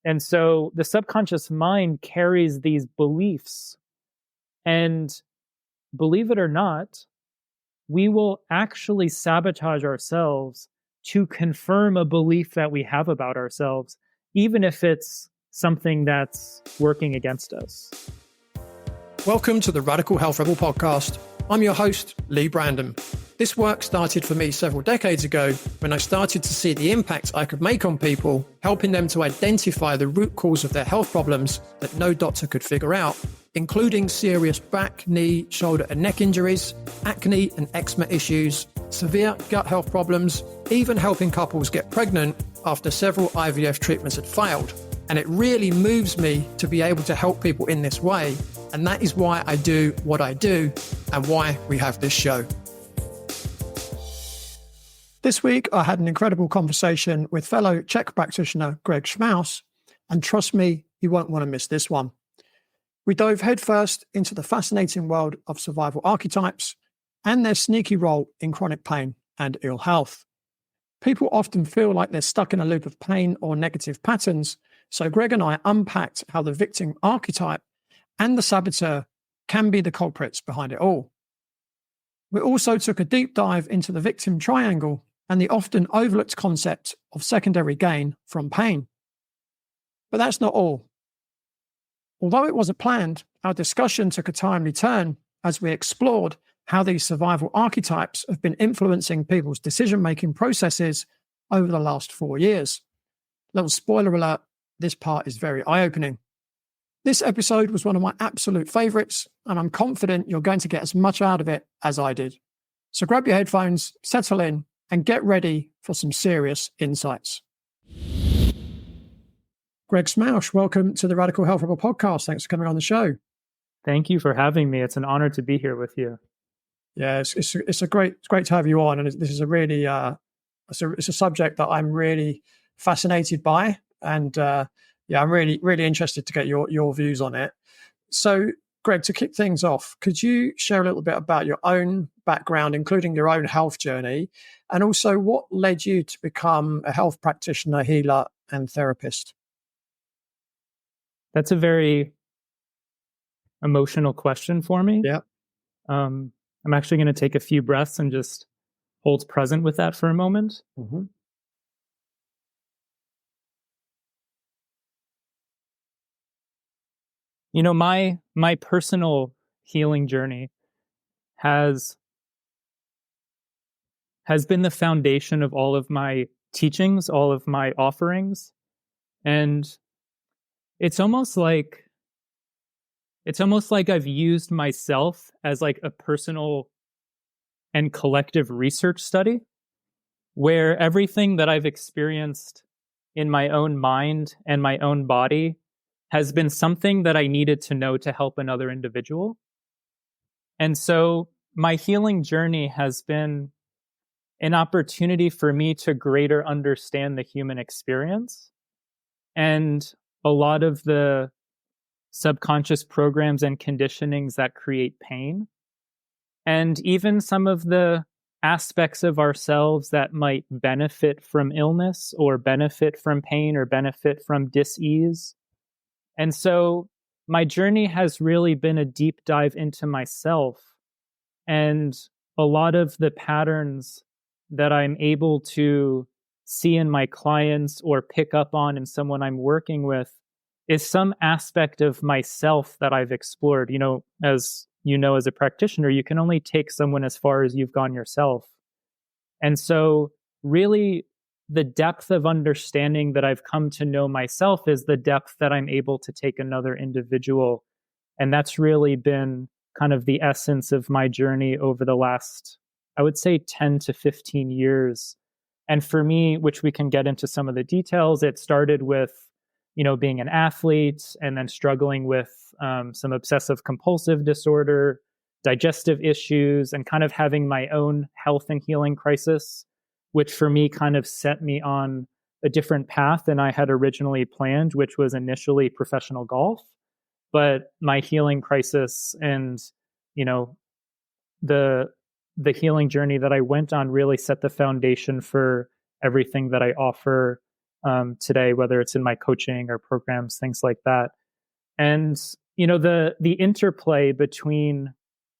And so the subconscious mind carries these beliefs. And believe it or not, we will actually sabotage ourselves to confirm a belief that we have about ourselves, even if it's something that's working against us. Welcome to the Radical Health Rebel podcast. I'm your host, Lee Brandon. This work started for me several decades ago when I started to see the impact I could make on people, helping them to identify the root cause of their health problems that no doctor could figure out, including serious back, knee, shoulder and neck injuries, acne and eczema issues, severe gut health problems, even helping couples get pregnant after several IVF treatments had failed. And it really moves me to be able to help people in this way. And that is why I do what I do and why we have this show. This week, I had an incredible conversation with fellow CHEK practitioner Greg Schmaus. And trust me, you won't want to miss this one. We dove headfirst into the fascinating world of survival archetypes and their sneaky role in chronic pain and ill health. People often feel like they're stuck in a loop of pain or negative patterns. So Greg and I unpacked how the victim archetype and the saboteur can be the culprits behind it all. We also took a deep dive into the victim triangle and the often overlooked concept of secondary gain from pain. But that's not all. Although it wasn't planned, our discussion took a timely turn as we explored how these survival archetypes have been influencing people's decision-making processes over the last 4 years. Little spoiler alert, this part is very eye-opening. This episode was one of my absolute favorites, and I'm confident you're going to get as much out of it as I did. So grab your headphones, settle in, and get ready for some serious insights. Greg Schmaus, welcome to the Radical Health Rebel podcast. Thanks for coming on the show. Thank you for having me. It's an honor to be here with you. Yeah, it's great to have you on, and this is a really it's a subject that I'm really fascinated by, and I'm really interested to get your views on it. So, Greg, to kick things off, could you share a little bit about your own background, including your own health journey, and also what led you to become a health practitioner, healer, and therapist? That's a very emotional question for me. Yeah. I'm actually going to take a few breaths and just hold present with that for a moment. Mm-hmm. You know, my personal healing journey has been the foundation of all of my teachings, all of my offerings. And it's almost like I've used myself as like a personal and collective research study, where everything that I've experienced in my own mind and my own body has been something that I needed to know to help another individual. And so my healing journey has been an opportunity for me to greater understand the human experience and a lot of the subconscious programs and conditionings that create pain, and even some of the aspects of ourselves that might benefit from illness or benefit from pain or benefit from dis-ease. And so my journey has really been a deep dive into myself, and a lot of the patterns that I'm able to see in my clients or pick up on in someone I'm working with is some aspect of myself that I've explored. You know, as a practitioner, you can only take someone as far as you've gone yourself. And so really the depth of understanding that I've come to know myself is the depth that I'm able to take another individual. And that's really been kind of the essence of my journey over the last, I would say, 10 to 15 years. And for me, which we can get into some of the details, it started with being an athlete and then struggling with some obsessive compulsive disorder, digestive issues, and kind of having my own health and healing crisis, which for me kind of set me on a different path than I had originally planned, which was initially professional golf. But my healing crisis and, the healing journey that I went on really set the foundation for everything that I offer today, whether it's in my coaching or programs, things like that. And the interplay between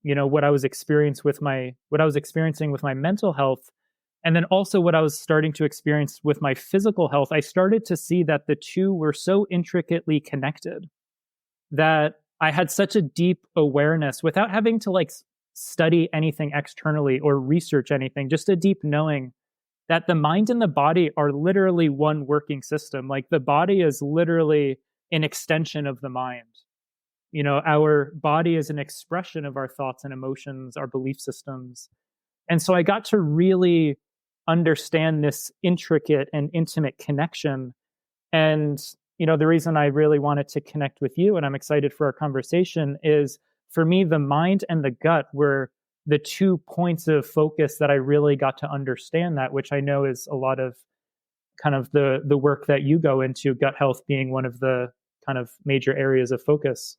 what I was experiencing with my mental health, and then also what I was starting to experience with my physical health, I started to see that the two were so intricately connected that I had such a deep awareness without having to study anything externally or research anything, just a deep knowing that the mind and the body are literally one working system. Like the body is literally an extension of the mind. Our body is an expression of our thoughts and emotions, our belief systems. And so I got to really understand this intricate and intimate connection. And, the reason I really wanted to connect with you, and I'm excited for our conversation, is for me, the mind and the gut were the 2 points of focus that I really got to understand that, which I know is a lot of kind of the work that you go into, gut health being one of the kind of major areas of focus.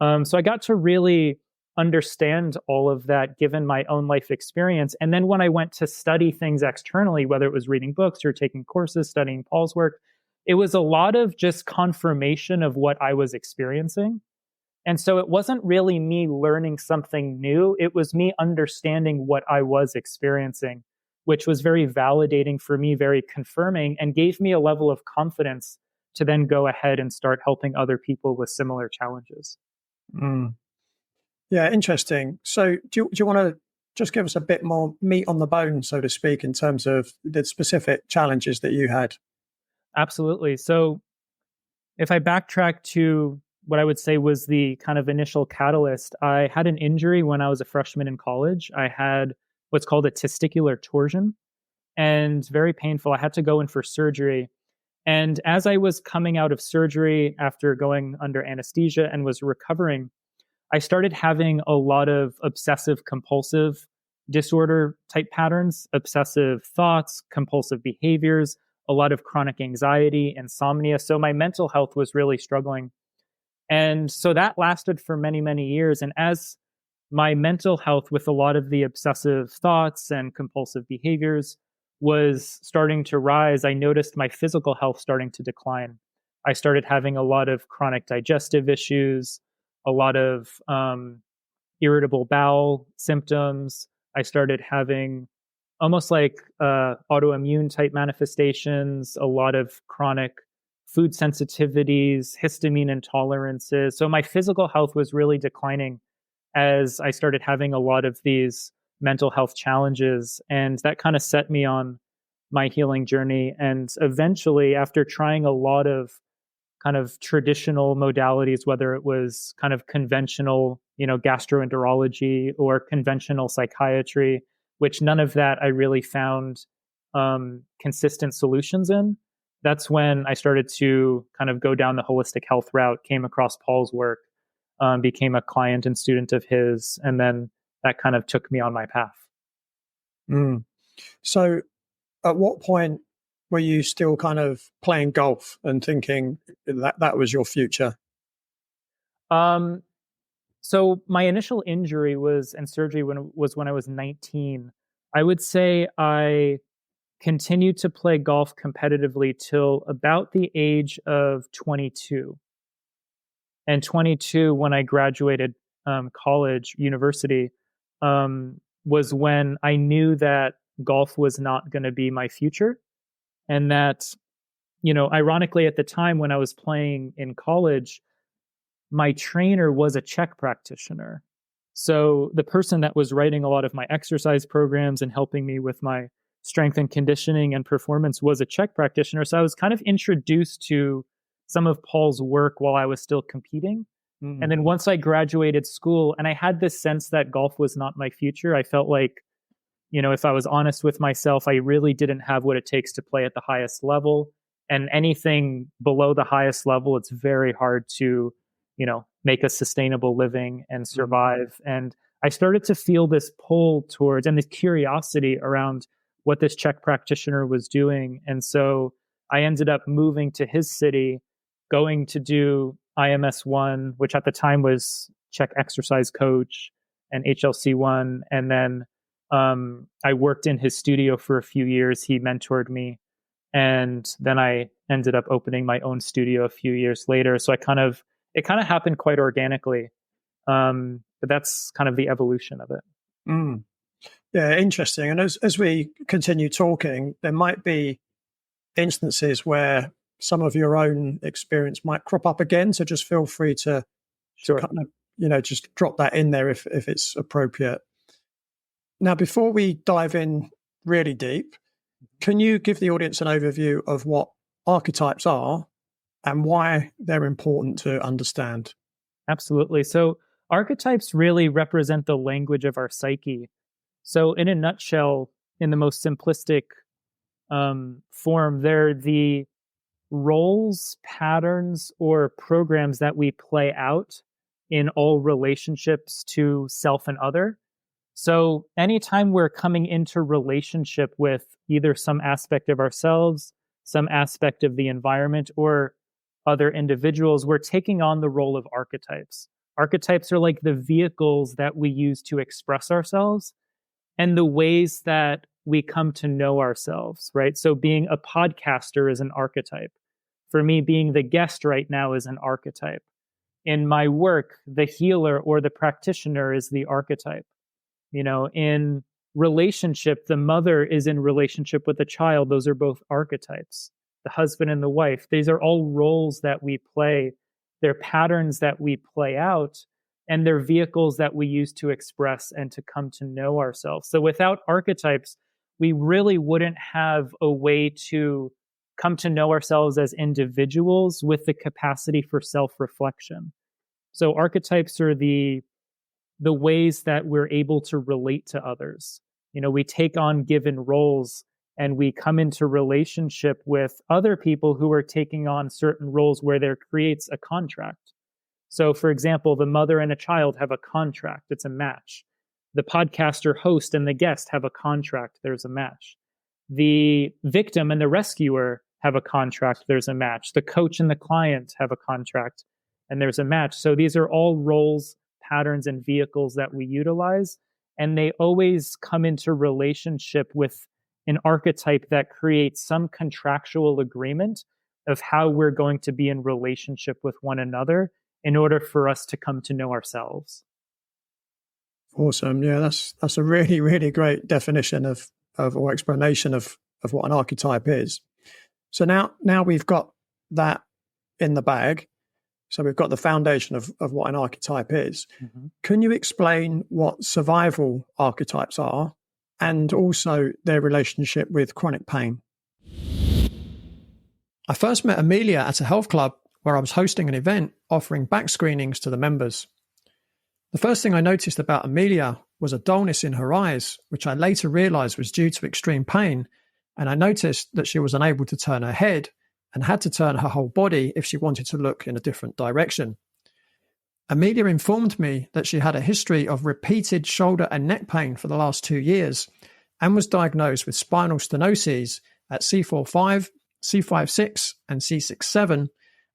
So I got to really understand all of that given my own life experience. And then when I went to study things externally, whether it was reading books or taking courses, studying Paul's work, it was a lot of just confirmation of what I was experiencing. And so it wasn't really me learning something new. It was me understanding what I was experiencing, which was very validating for me, very confirming, and gave me a level of confidence to then go ahead and start helping other people with similar challenges. Mm. Yeah, interesting. So do you want to just give us a bit more meat on the bone, so to speak, in terms of the specific challenges that you had? Absolutely. So if I backtrack to what I would say was the kind of initial catalyst, I had an injury when I was a freshman in college. I had what's called a testicular torsion, and very painful. I had to go in for surgery. And as I was coming out of surgery after going under anesthesia and was recovering, I started having a lot of obsessive compulsive disorder type patterns, obsessive thoughts, compulsive behaviors, a lot of chronic anxiety, insomnia. So my mental health was really struggling. And so that lasted for many, many years. And as my mental health with a lot of the obsessive thoughts and compulsive behaviors was starting to rise, I noticed my physical health starting to decline. I started having a lot of chronic digestive issues, a lot of irritable bowel symptoms. I started having almost like autoimmune type manifestations, a lot of chronic food sensitivities, histamine intolerances. So my physical health was really declining as I started having a lot of these mental health challenges. And that kind of set me on my healing journey. And eventually, after trying a lot of kind of traditional modalities, whether it was kind of conventional, gastroenterology or conventional psychiatry, which none of that I really found consistent solutions in. That's when I started to kind of go down the holistic health route, came across Paul's work, became a client and student of his, and then that kind of took me on my path. Mm. So at what point were you still kind of playing golf and thinking that was your future? So my initial injury and surgery was when I was 19. I would say I continued to play golf competitively till about the age of 22. And 22, when I graduated university, was when I knew that golf was not going to be my future. And that, ironically, at the time when I was playing in college, my trainer was a CHEK practitioner. So the person that was writing a lot of my exercise programs and helping me with my strength and conditioning and performance was a CHEK practitioner. So I was kind of introduced to some of Paul's work while I was still competing. Mm-hmm. And then once I graduated school and I had this sense that golf was not my future, I felt like, if I was honest with myself, I really didn't have what it takes to play at the highest level. And anything below the highest level, it's very hard to make a sustainable living and survive. Mm-hmm. And I started to feel this pull towards and this curiosity around what this CHEK practitioner was doing. And so I ended up moving to his city, going to do IMS1, which at the time was CHEK Exercise Coach, and HLC1. And then I worked in his studio for a few years. He mentored me. And then I ended up opening my own studio a few years later. So it kind of happened quite organically. But that's kind of the evolution of it. Mm. Yeah, interesting. And as we continue talking, there might be instances where some of your own experience might crop up again. So just feel free to Sure. kind of, just drop that in there if it's appropriate. Now, before we dive in really deep, can you give the audience an overview of what archetypes are and why they're important to understand? Absolutely. So archetypes really represent the language of our psyche. So in a nutshell, in the most simplistic form, they're the roles, patterns, or programs that we play out in all relationships to self and other. So anytime we're coming into relationship with either some aspect of ourselves, some aspect of the environment, or other individuals, we're taking on the role of archetypes. Archetypes are like the vehicles that we use to express ourselves and the ways that we come to know ourselves, right? So being a podcaster is an archetype. For me, being the guest right now is an archetype. In my work, the healer or the practitioner is the archetype. In relationship, the mother is in relationship with the child. Those are both archetypes. The husband and the wife, these are all roles that we play. They're patterns that we play out, and they're vehicles that we use to express and to come to know ourselves. So without archetypes, we really wouldn't have a way to come to know ourselves as individuals with the capacity for self-reflection. So archetypes are the ways that we're able to relate to others. We take on given roles and we come into relationship with other people who are taking on certain roles where there creates a contract. So for example, the mother and a child have a contract. It's a match. The podcaster host and the guest have a contract. There's a match. The victim and the rescuer have a contract. There's a match. The coach and the client have a contract, and there's a match. So these are all roles, patterns, and vehicles that we utilize, and they always come into relationship with an archetype that creates some contractual agreement of how we're going to be in relationship with one another in order for us to come to know ourselves. Awesome. Yeah, that's a really, really great definition of or explanation of what an archetype is. So now we've got that in the bag. So we've got the foundation of what an archetype is. Mm-hmm. Can you explain what survival archetypes are and also their relationship with chronic pain? I first met Amelia at a health club where I was hosting an event offering back screenings to the members. The first thing I noticed about Amelia was a dullness in her eyes, which I later realized was due to extreme pain, and I noticed that she was unable to turn her head and had to turn her whole body if she wanted to look in a different direction. Amelia informed me that she had a history of repeated shoulder and neck pain for the last 2 years and was diagnosed with spinal stenoses at C4-5, C5-6, and C6-7,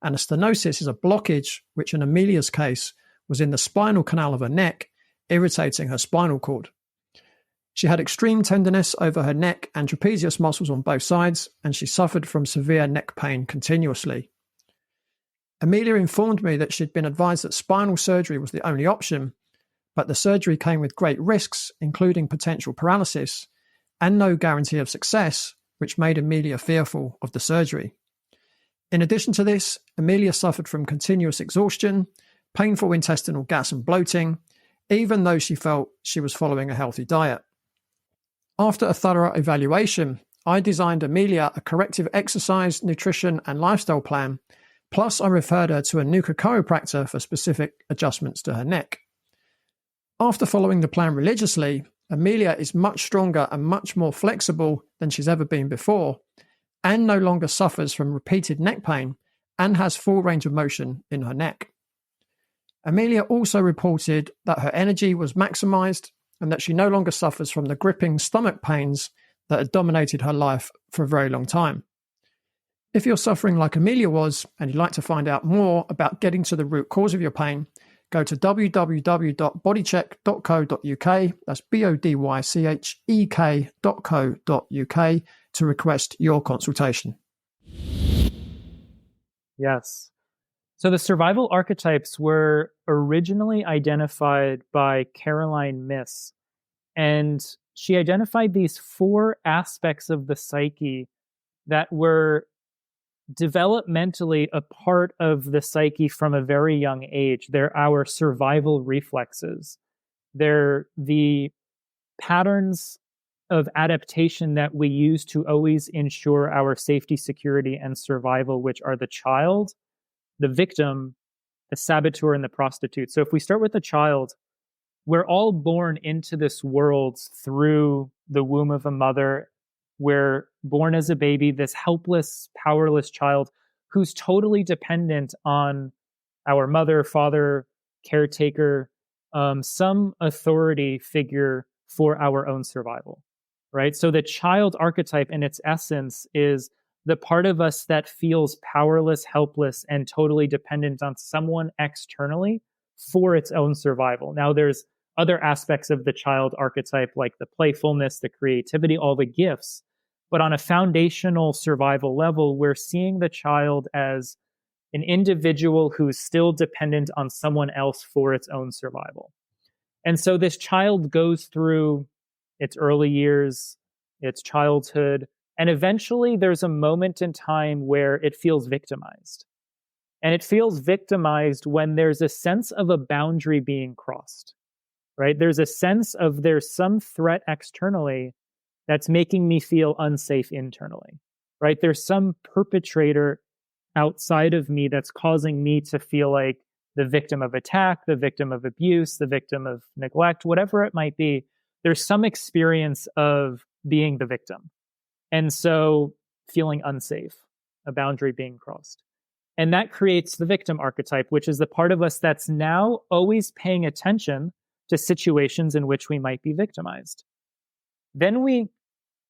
and a stenosis is a blockage which in Amelia's case was in the spinal canal of her neck, irritating her spinal cord. She had extreme tenderness over her neck and trapezius muscles on both sides, and she suffered from severe neck pain continuously. Amelia informed me that she'd been advised that spinal surgery was the only option, but the surgery came with great risks, including potential paralysis, and no guarantee of success, which made Amelia fearful of the surgery. In addition to this, Amelia suffered from continuous exhaustion, painful intestinal gas and bloating, even though she felt she was following a healthy diet. After a thorough evaluation, I designed Amelia a corrective exercise, nutrition, and lifestyle plan, plus I referred her to a NUCA chiropractor for specific adjustments to her neck. After following the plan religiously, Amelia is much stronger and much more flexible than she's ever been before, and no longer suffers from repeated neck pain and has full range of motion in her neck. Amelia also reported that her energy was maximized and that she no longer suffers from the gripping stomach pains that had dominated her life for a very long time. If you're suffering like Amelia was and you'd like to find out more about getting to the root cause of your pain, go to www.bodycheck.co.uk, that's bodychek.co.uk, to request your consultation. Yes. So the survival archetypes were originally identified by Caroline Myss, and she identified these 4 aspects of the psyche that were developmentally a part of the psyche from a very young age. They're our survival reflexes. They're the patterns of adaptation that we use to always ensure our safety, security, and survival, which are the child, the victim, the saboteur, and the prostitute. So if we start with the child, we're all born into this world through the womb of a mother. We're born as a baby, this helpless, powerless child who's totally dependent on our mother, father, caretaker, some authority figure for our own survival, right? So the child archetype in its essence is the part of us that feels powerless, helpless, and totally dependent on someone externally for its own survival. Now, there's other aspects of the child archetype, like the playfulness, the creativity, all the gifts. But on a foundational survival level, we're seeing the child as an individual who's still dependent on someone else for its own survival. And so this child goes through its early years, its childhood, and eventually there's a moment in time where it feels victimized. And it feels victimized when there's a sense of a boundary being crossed, right? There's a sense of there's some threat externally that's making me feel unsafe internally, right? There's some perpetrator outside of me that's causing me to feel like the victim of attack, the victim of abuse, the victim of neglect, whatever it might be. There's some experience of being the victim. And so feeling unsafe, a boundary being crossed. And that creates the victim archetype, which is the part of us that's now always paying attention to situations in which we might be victimized. Then we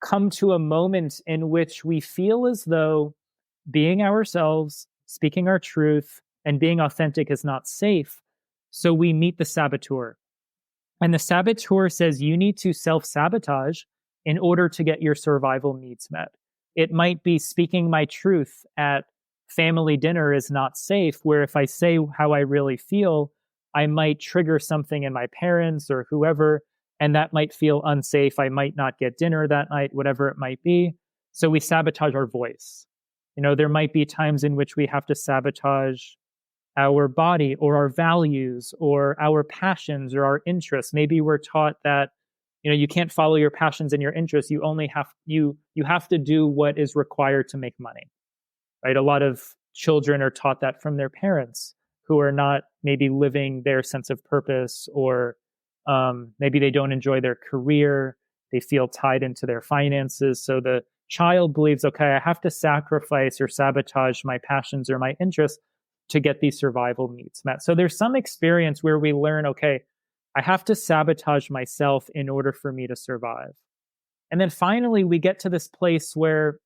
come to a moment in which we feel as though being ourselves, speaking our truth, and being authentic is not safe. So we meet the saboteur. And the saboteur says you need to self-sabotage in order to get your survival needs met. It might be speaking my truth at family dinner is not safe, where if I say how I really feel, I might trigger something in my parents or whoever, and that might feel unsafe. I might not get dinner that night, whatever it might be. So we sabotage our voice. You know, there might be times in which we have to sabotage our body or our values or our passions or our interests. Maybe we're taught that, you know, you can't follow your passions and your interests. You only have you have to do what is required to make money. Right? A lot of children are taught that from their parents who are not maybe living their sense of purpose, or maybe they don't enjoy their career. They feel tied into their finances. So the child believes, okay, I have to sacrifice or sabotage my passions or my interests to get these survival needs met. So there's some experience where we learn, okay, I have to sabotage myself in order for me to survive. And then finally, we get to this place where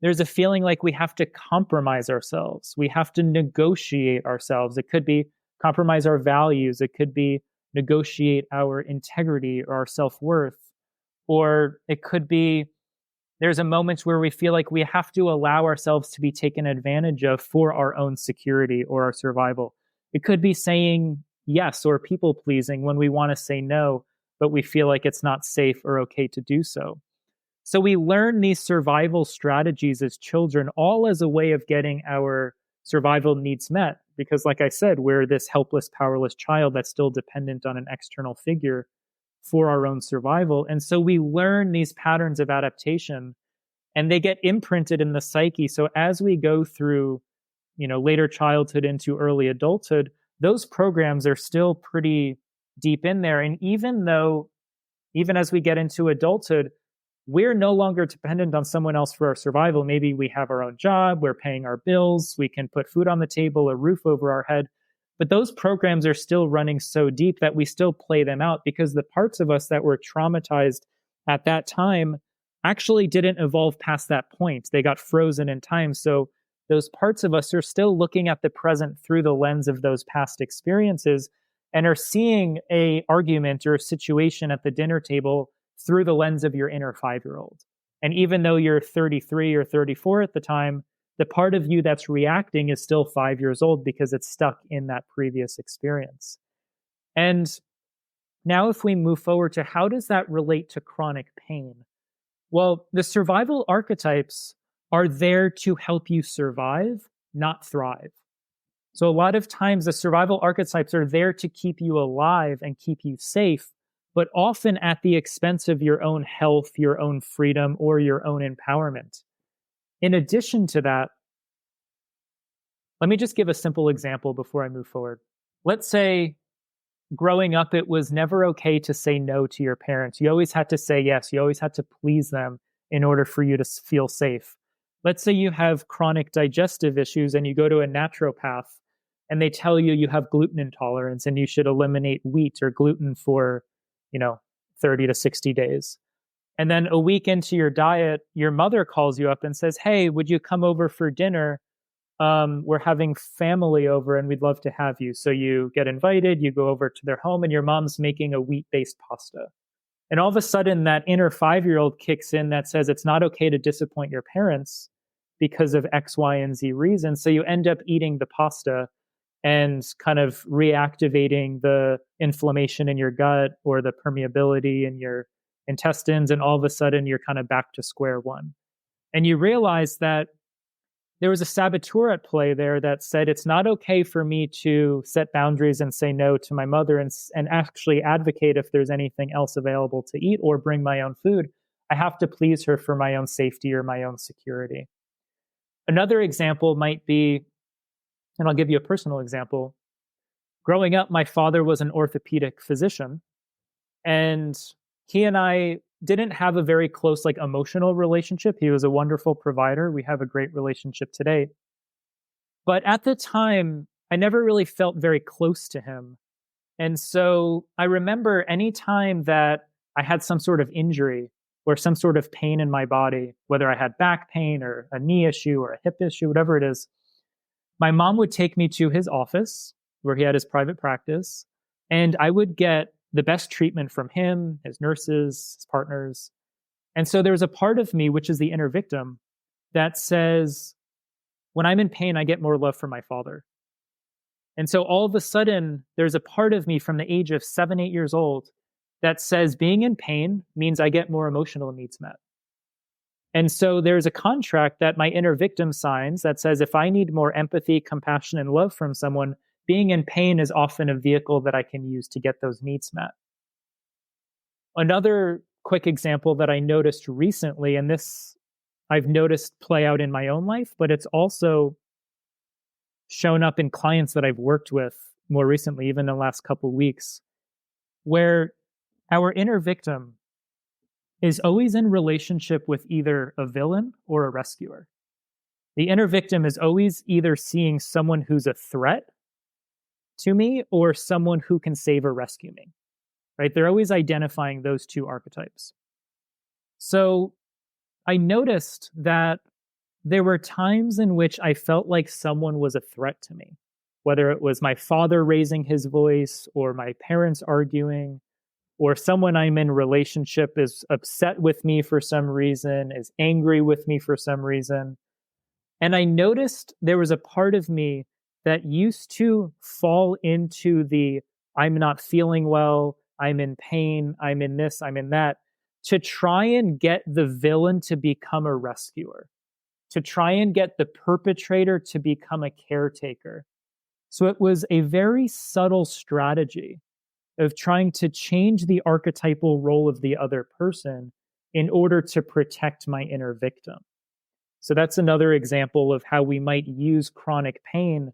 there's a feeling like we have to compromise ourselves. We have to negotiate ourselves. It could be compromise our values. It could be negotiate our integrity or our self-worth. Or it could be there's a moment where we feel like we have to allow ourselves to be taken advantage of for our own security or our survival. It could be saying yes or people pleasing when we want to say no, but we feel like it's not safe or okay to do so. So we learn these survival strategies as children, all as a way of getting our survival needs met. Because like I said, we're this helpless, powerless child that's still dependent on an external figure for our own survival. And so we learn these patterns of adaptation, and they get imprinted in the psyche. So as we go through, you know, later childhood into early adulthood, those programs are still pretty deep in there. And even as we get into adulthood, we're no longer dependent on someone else for our survival. Maybe we have our own job, we're paying our bills, we can put food on the table, a roof over our head. But those programs are still running so deep that we still play them out, because the parts of us that were traumatized at that time actually didn't evolve past that point. They got frozen in time. So those parts of us are still looking at the present through the lens of those past experiences, and are seeing a argument or a situation at the dinner table through the lens of your inner 5-year-old. And even though you're 33 or 34 at the time, the part of you that's reacting is still 5 years old because it's stuck in that previous experience. And now, if we move forward to how does that relate to chronic pain? Well, the survival archetypes are there to help you survive, not thrive. So, a lot of times, the survival archetypes are there to keep you alive and keep you safe, but often at the expense of your own health, your own freedom, or your own empowerment. In addition to that, let me just give a simple example before I move forward. Let's say growing up, it was never okay to say no to your parents. You always had to say yes. You always had to please them in order for you to feel safe. Let's say you have chronic digestive issues and you go to a naturopath and they tell you you have gluten intolerance and you should eliminate wheat or gluten for, 30 to 60 days. And then a week into your diet, your mother calls you up and says, "Hey, would you come over for dinner? We're having family over and we'd love to have you." So you get invited, you go over to their home, and your mom's making a wheat-based pasta. And all of a sudden, that inner 5-year-old kicks in that says it's not okay to disappoint your parents because of X, Y, and Z reasons. So you end up eating the pasta and kind of reactivating the inflammation in your gut or the permeability in your intestines. And all of a sudden, you're kind of back to square one. And you realize that there was a saboteur at play there that said it's not okay for me to set boundaries and say no to my mother and actually advocate if there's anything else available to eat or bring my own food. I have to please her for my own safety or my own security. Another example might be, and I'll give you a personal example. Growing up, my father was an orthopedic physician, and he and I didn't have a very close, emotional relationship. He was a wonderful provider. We have a great relationship today. But at the time, I never really felt very close to him. And so I remember any time that I had some sort of injury or some sort of pain in my body, whether I had back pain or a knee issue or a hip issue, whatever it is, my mom would take me to his office where he had his private practice, and I would get the best treatment from him, his nurses, his partners. And so there's a part of me, which is the inner victim, that says, when I'm in pain, I get more love from my father. And so all of a sudden, there's a part of me from the age of 7, 8 years old that says being in pain means I get more emotional needs met. And so there's a contract that my inner victim signs that says if I need more empathy, compassion, and love from someone, being in pain is often a vehicle that I can use to get those needs met. Another quick example that I noticed recently, and this I've noticed play out in my own life, but it's also shown up in clients that I've worked with more recently, even in the last couple of weeks, where our inner victim is always in relationship with either a villain or a rescuer. The inner victim is always either seeing someone who's a threat to me or someone who can save or rescue me, right? They're always identifying those two archetypes. So I noticed that there were times in which I felt like someone was a threat to me, whether it was my father raising his voice or my parents arguing, or someone I'm in relationship is upset with me for some reason, is angry with me for some reason. And I noticed there was a part of me that used to fall into the I'm not feeling well, I'm in pain, I'm in this, I'm in that, to try and get the villain to become a rescuer, to try and get the perpetrator to become a caretaker. So it was a very subtle strategy of trying to change the archetypal role of the other person in order to protect my inner victim. So that's another example of how we might use chronic pain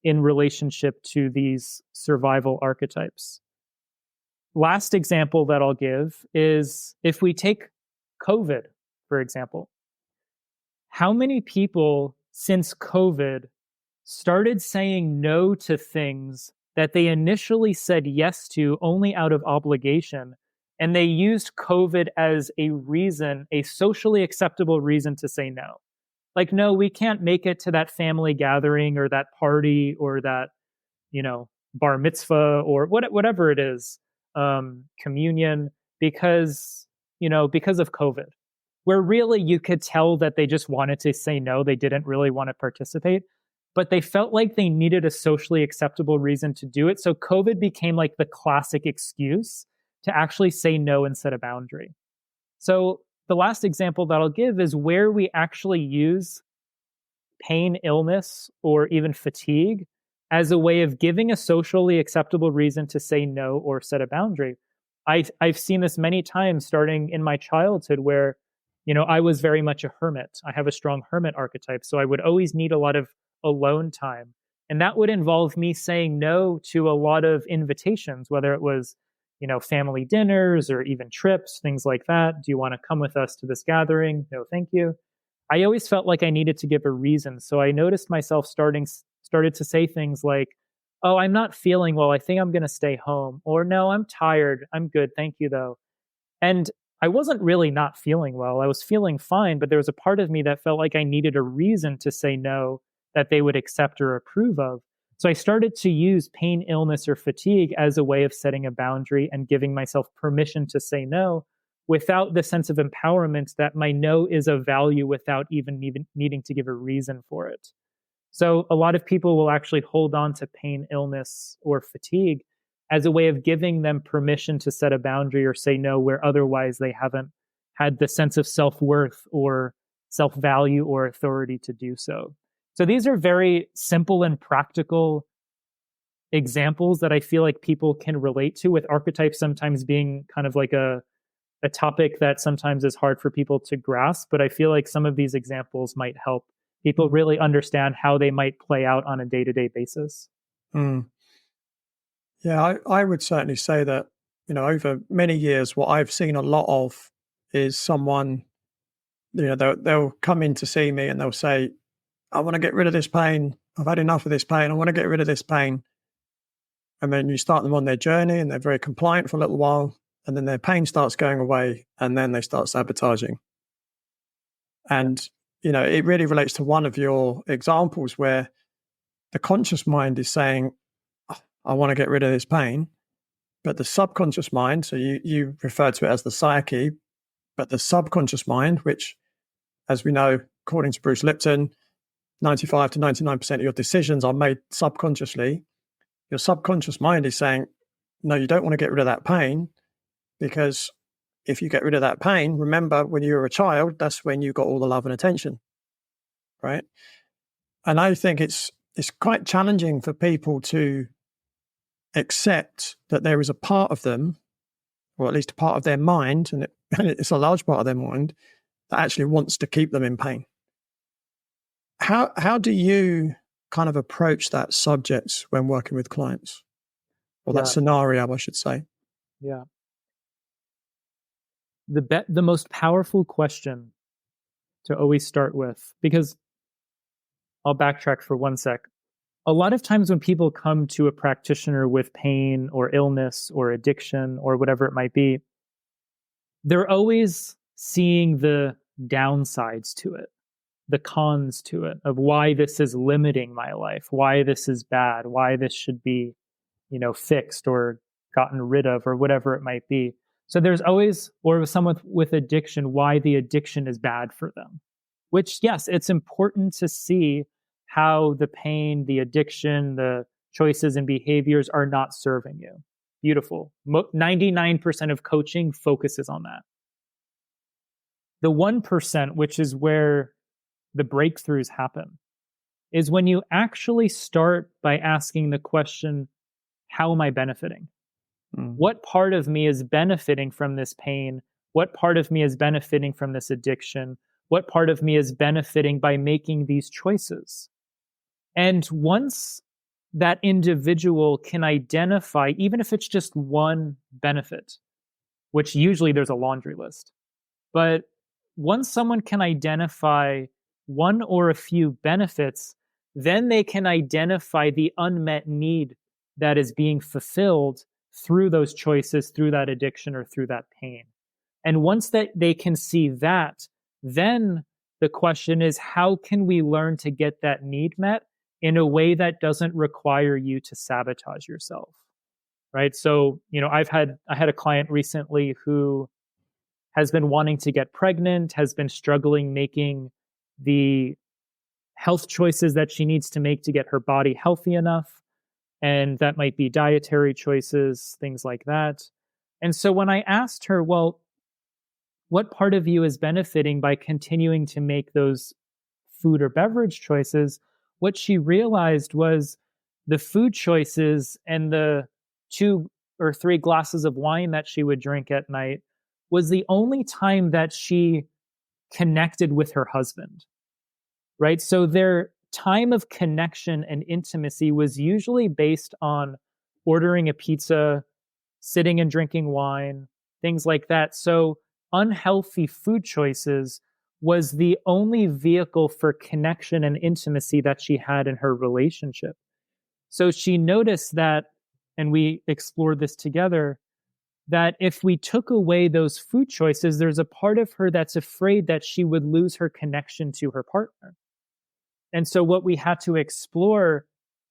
in relationship to these survival archetypes. Last example that I'll give is if we take COVID, for example. How many people since COVID started saying no to things that they initially said yes to only out of obligation, and they used COVID as a reason, a socially acceptable reason to say no? Like, no, we can't make it to that family gathering or that party or that, bar mitzvah or whatever it is, communion, because of COVID. where really you could tell that they just wanted to say no. They didn't really want to participate, but they felt like they needed a socially acceptable reason to do it. So COVID became like the classic excuse to actually say no and set a boundary. So the last example that I'll give is where we actually use pain, illness, or even fatigue as a way of giving a socially acceptable reason to say no or set a boundary. I've seen this many times starting in my childhood where, I was very much a hermit. I have a strong hermit archetype. So I would always need a lot of alone time. And that would involve me saying no to a lot of invitations, whether it was, family dinners or even trips, things like that. Do you want to come with us to this gathering? No, thank you. I always felt like I needed to give a reason. So I noticed myself started to say things like, "Oh, I'm not feeling well. I think I'm going to stay home." Or, "No, I'm tired. I'm good. Thank you though." And I wasn't really not feeling well. I was feeling fine, but there was a part of me that felt like I needed a reason to say no that they would accept or approve of. So I started to use pain, illness, or fatigue as a way of setting a boundary and giving myself permission to say no without the sense of empowerment that my no is of value without even needing to give a reason for it. So a lot of people will actually hold on to pain, illness, or fatigue as a way of giving them permission to set a boundary or say no where otherwise they haven't had the sense of self-worth or self-value or authority to do so. So these are very simple and practical examples that I feel like people can relate to, with archetypes sometimes being kind of like a topic that sometimes is hard for people to grasp. But I feel like some of these examples might help people really understand how they might play out on a day-to-day basis. Mm. Yeah, I would certainly say that, over many years, what I've seen a lot of is someone, they'll come in to see me and they'll say, "I want to get rid of this pain. I've had enough of this pain. I want to get rid of this pain." And then you start them on their journey and they're very compliant for a little while. And then their pain starts going away and then they start sabotaging. And, it really relates to one of your examples where the conscious mind is saying, "I want to get rid of this pain." But the subconscious mind, so you refer to it as the psyche, but the subconscious mind, which, as we know, according to Bruce Lipton, 95 to 99% of your decisions are made subconsciously. Your subconscious mind is saying, "No, you don't want to get rid of that pain, because if you get rid of that pain, remember when you were a child, that's when you got all the love and attention." Right? And I think it's quite challenging for people to accept that there is a part of them, or at least a part of their mind, and it's a large part of their mind, that actually wants to keep them in pain. How do you kind of approach that subject when working with clients, or that scenario, I should say? Yeah. The most powerful question to always start with, because I'll backtrack for one sec. A lot of times when people come to a practitioner with pain or illness or addiction or whatever it might be, they're always seeing the downsides to it, the cons to it, of why this is limiting my life, why this is bad, why this should be, fixed or gotten rid of, or whatever it might be. So there's always, or with someone with addiction, why the addiction is bad for them. Which, yes, it's important to see how the pain, the addiction, the choices and behaviors are not serving you. Beautiful. 99% of coaching focuses on that. The 1%, which is where the breakthroughs happen, is when you actually start by asking the question, how am I benefiting? What part of me is benefiting from this pain? What part of me is benefiting from this addiction? What part of me is benefiting by making these choices? And once that individual can identify, even if it's just one benefit, which usually there's a laundry list, but once someone can identify one or a few benefits, then they can identify the unmet need that is being fulfilled through those choices, through that addiction, or through that pain. And once that they can see that, then the question is, how can we learn to get that need met in a way that doesn't require you to sabotage yourself? Right? So, I had a client recently who has been wanting to get pregnant, has been struggling making the health choices that she needs to make to get her body healthy enough. And that might be dietary choices, things like that. And so when I asked her, well, what part of you is benefiting by continuing to make those food or beverage choices? What she realized was the food choices and the 2 or 3 glasses of wine that she would drink at night was the only time that she connected with her husband, right? So their time of connection and intimacy was usually based on ordering a pizza, sitting and drinking wine, things like that. So unhealthy food choices was the only vehicle for connection and intimacy that she had in her relationship. So she noticed that, and we explored this together, that if we took away those food choices, there's a part of her that's afraid that she would lose her connection to her partner. And so what we had to explore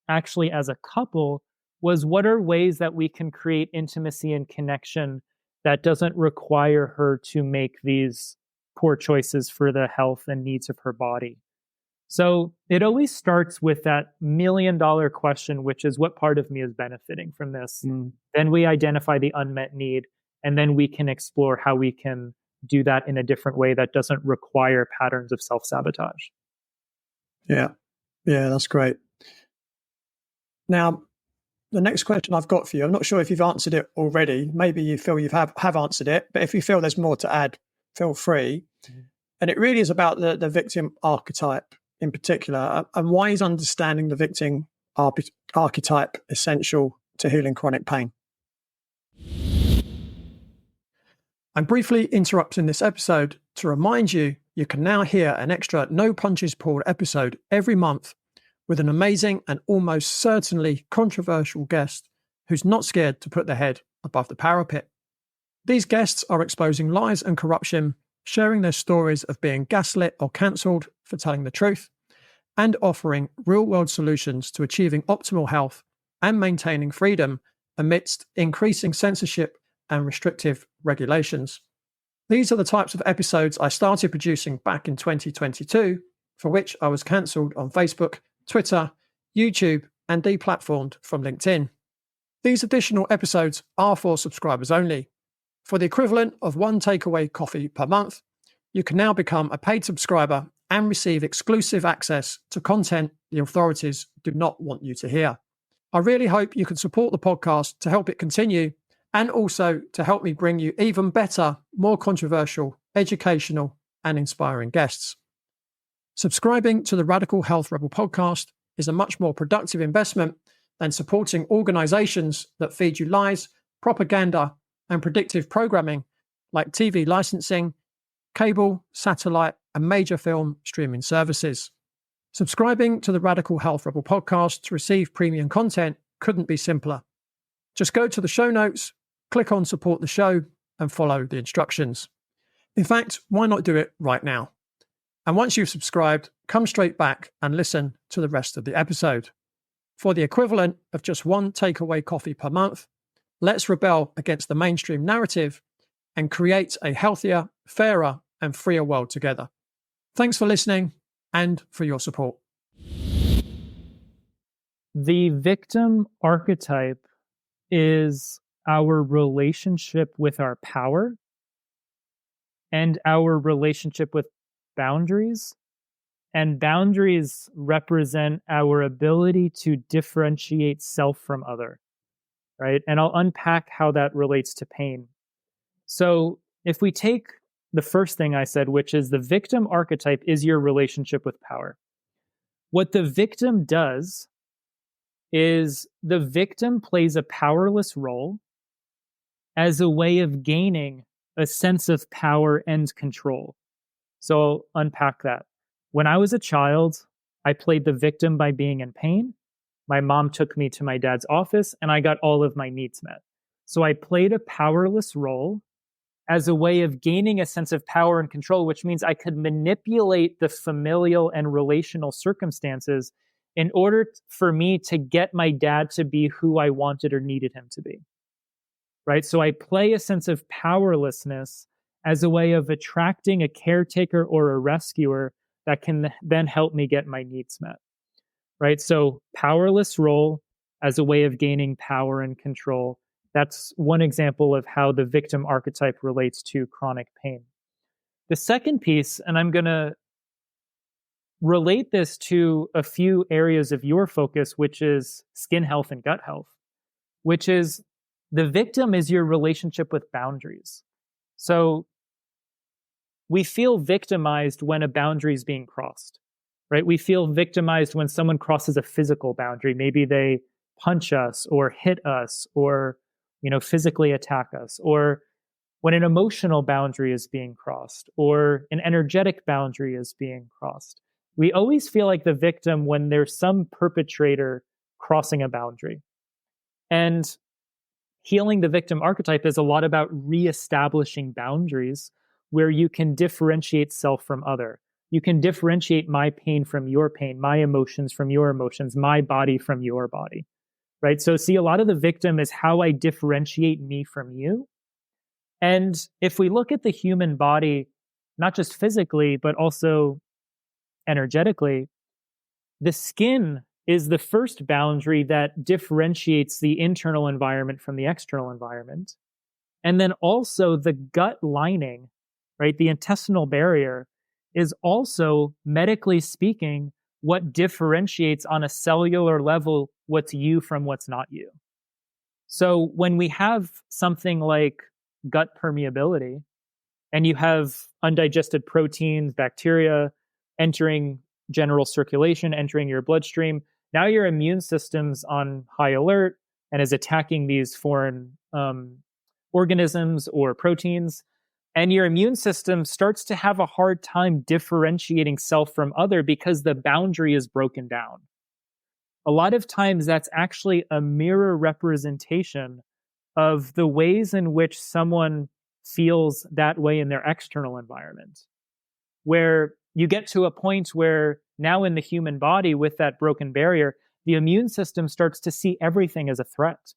actually as a couple was what are ways that we can create intimacy and connection that doesn't require her to make these poor choices for the health and needs of her body. So it always starts with that $1,000,000 question, which is what part of me is benefiting from this? Then we identify the unmet need, and then we can explore how we can do that in a different way that doesn't require patterns of self-sabotage. Yeah, that's great. Now, the next question I've got for you, I'm not sure if you've answered it already. Maybe you feel you have answered it, but if you feel there's more to add, feel free. And it really is about the victim archetype in particular, and why is understanding the victim archetype essential to healing chronic pain? I'm briefly interrupting this episode to remind you can now hear an extra No Punches Pulled episode every month with an amazing and almost certainly controversial guest who's not scared to put their head above the parapet. These guests are exposing lies and corruption, sharing their stories of being gaslit or cancelled for telling the truth, and offering real-world solutions to achieving optimal health and maintaining freedom amidst increasing censorship and restrictive regulations. These are the types of episodes I started producing back in 2022, for which I was cancelled on Facebook, Twitter, YouTube, and deplatformed from LinkedIn. These additional episodes are for subscribers only. For the equivalent of 1 takeaway coffee per month, you can now become a paid subscriber and receive exclusive access to content the authorities do not want you to hear. I really hope you can support the podcast to help it continue, and also to help me bring you even better, more controversial, educational, and inspiring guests. Subscribing to the Radical Health Rebel podcast is a much more productive investment than supporting organizations that feed you lies, propaganda, and predictive programming like TV licensing, cable, satellite, and major film streaming services. Subscribing to the Radical Health Rebel podcast to receive premium content couldn't be simpler. Just go to the show notes, click on support the show, and follow the instructions. In fact, why not do it right now? And once you've subscribed, come straight back and listen to the rest of the episode. For the equivalent of just 1 takeaway coffee per month, let's rebel against the mainstream narrative and create a healthier, fairer, and freer world together. Thanks for listening and for your support. The victim archetype is our relationship with our power and our relationship with boundaries. And boundaries represent our ability to differentiate self from other, right? And I'll unpack how that relates to pain. So if we take the first thing I said, which is the victim archetype is your relationship with power. What the victim does is the victim plays a powerless role as a way of gaining a sense of power and control. So I'll unpack that. When I was a child, I played the victim by being in pain. My mom took me to my dad's office and I got all of my needs met. So I played a powerless role as a way of gaining a sense of power and control, which means I could manipulate the familial and relational circumstances in order for me to get my dad to be who I wanted or needed him to be. Right? So I play a sense of powerlessness as a way of attracting a caretaker or a rescuer that can then help me get my needs met, right? So powerless role as a way of gaining power and control. That's one example of how the victim archetype relates to chronic pain. The second piece, and I'm going to relate this to a few areas of your focus, which is skin health and gut health, which is the victim is your relationship with boundaries. So we feel victimized when a boundary is being crossed, right? We feel victimized when someone crosses a physical boundary. Maybe they punch us or hit us or, physically attack us, or when an emotional boundary is being crossed or an energetic boundary is being crossed. We always feel like the victim when there's some perpetrator crossing a boundary. And healing the victim archetype is a lot about reestablishing boundaries where you can differentiate self from other. You can differentiate my pain from your pain, my emotions from your emotions, my body from your body, right? So see, a lot of the victim is how I differentiate me from you. And if we look at the human body, not just physically, but also energetically, the skin is the first boundary that differentiates the internal environment from the external environment. And then also the gut lining, right? The intestinal barrier is also, medically speaking, what differentiates on a cellular level what's you from what's not you. So when we have something like gut permeability and you have undigested proteins, bacteria entering general circulation, entering your bloodstream, now your immune system's on high alert and is attacking these foreign organisms or proteins. And your immune system starts to have a hard time differentiating self from other because the boundary is broken down. A lot of times that's actually a mirror representation of the ways in which someone feels that way in their external environment, where you get to a point where now in the human body with that broken barrier, the immune system starts to see everything as a threat.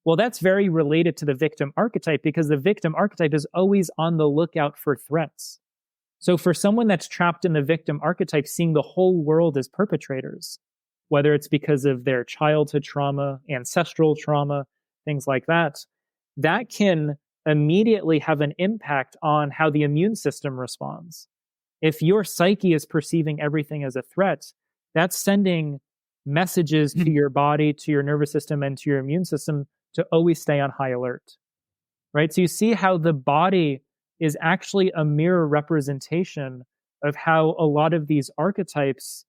Well, that's very related to the victim archetype because the victim archetype is always on the lookout for threats. So for someone that's trapped in the victim archetype, seeing the whole world as perpetrators, whether it's because of their childhood trauma, ancestral trauma, things like that, that can immediately have an impact on how the immune system responds. If your psyche is perceiving everything as a threat, that's sending messages to your body, to your nervous system, and to your immune system to always stay on high alert, right? So you see how the body is actually a mirror representation of how a lot of these archetypes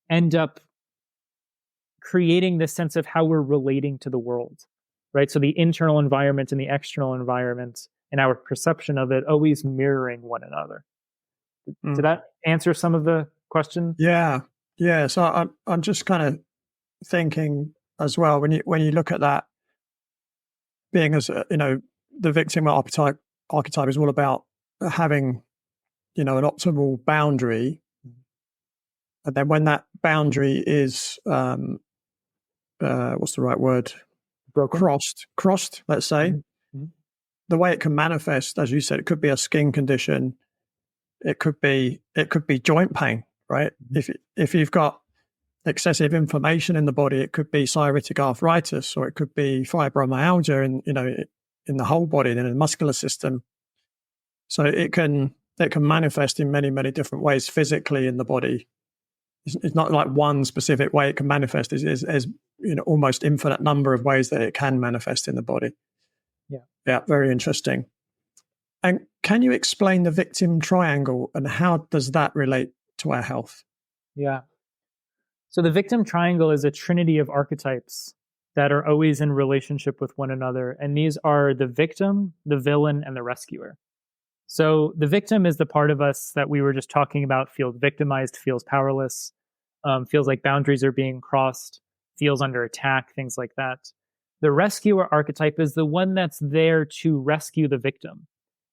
end up creating this sense of how we're relating to the world, right? So the internal environment and the external environment and our perception of it always mirroring one another. Did that answer some of the question? Yeah. So I'm just kind of thinking as well when you look at that, being as the victim archetype is all about having an optimal boundary, and then when that boundary is what's the right word? Broken. Crossed, let's say. Mm-hmm. The way it can manifest, as you said, it could be a skin condition. It could be joint pain, right? Mm-hmm. If you've got excessive inflammation in the body, it could be psoriatic arthritis, or it could be fibromyalgia in the whole body, in the muscular system. So it can manifest in many, many different ways physically in the body. It's not like one specific way it can manifest. Is almost infinite number of ways that it can manifest in the body. Yeah, very interesting. And can you explain the victim triangle and how does that relate to our health? Yeah. So the victim triangle is a trinity of archetypes that are always in relationship with one another. And these are the victim, the villain, and the rescuer. So the victim is the part of us that we were just talking about, feels victimized, feels powerless, feels like boundaries are being crossed, feels under attack, things like that. The rescuer archetype is the one that's there to rescue the victim,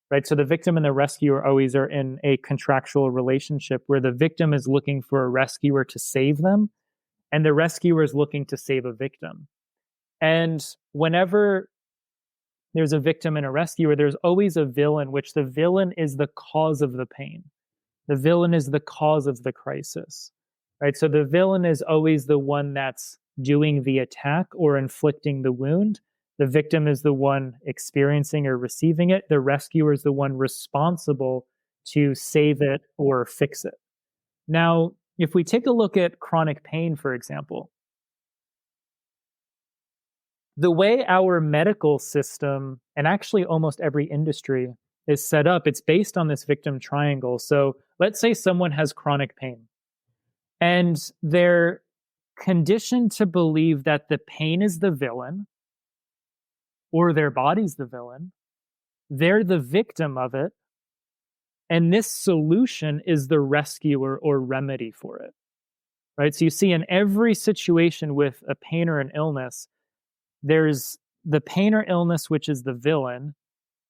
right? So the victim and the rescuer always are in a contractual relationship where the victim is looking for a rescuer to save them, and the rescuer is looking to save a victim. And whenever there's a victim and a rescuer, there's always a villain, which the villain is the cause of the pain. The villain is the cause of the crisis, right? So the villain is always the one that's doing the attack or inflicting the wound. The victim is the one experiencing or receiving it. The rescuer is the one responsible to save it or fix it. Now, if we take a look at chronic pain, for example, the way our medical system, and actually almost every industry, is set up, it's based on this victim triangle. So let's say someone has chronic pain and they're conditioned to believe that the pain is the villain or their body's the villain. They're the victim of it. And this solution is the rescuer or remedy for it, right? So you see in every situation with a pain or an illness, there's the pain or illness, which is the villain.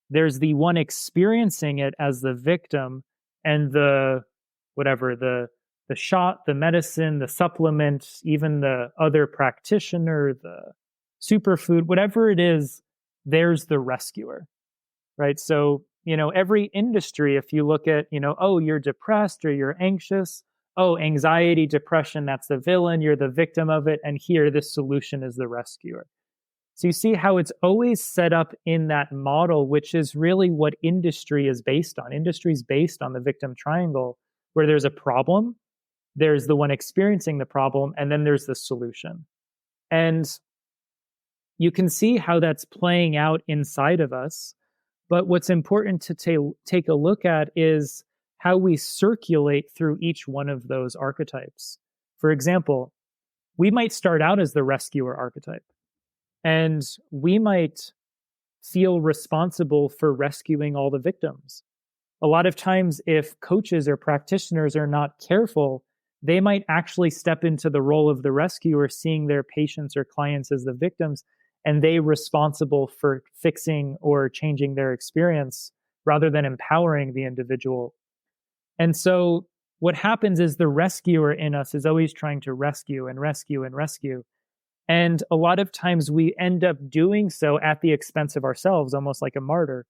There's the one experiencing it as the victim, and the shot, the medicine, the supplement, even the other practitioner, the superfood, whatever it is, there's the rescuer, right? So, every industry, if you look at, oh, you're depressed or you're anxious, oh, anxiety, depression, that's the villain, you're the victim of it, and here, this solution is the rescuer. So you see how it's always set up in that model, which is really what industry is based on. Industry is based on the victim triangle, where there's a problem, there's the one experiencing the problem, and then there's the solution. And you can see how that's playing out inside of us. But what's important to take a look at is how we circulate through each one of those archetypes. For example, we might start out as the rescuer archetype. And we might feel responsible for rescuing all the victims. A lot of times, if coaches or practitioners are not careful, they might actually step into the role of the rescuer, seeing their patients or clients as the victims, and they responsible for fixing or changing their experience rather than empowering the individual. And so what happens is the rescuer in us is always trying to rescue and rescue and rescue. And a lot of times we end up doing so at the expense of ourselves, almost like a martyr.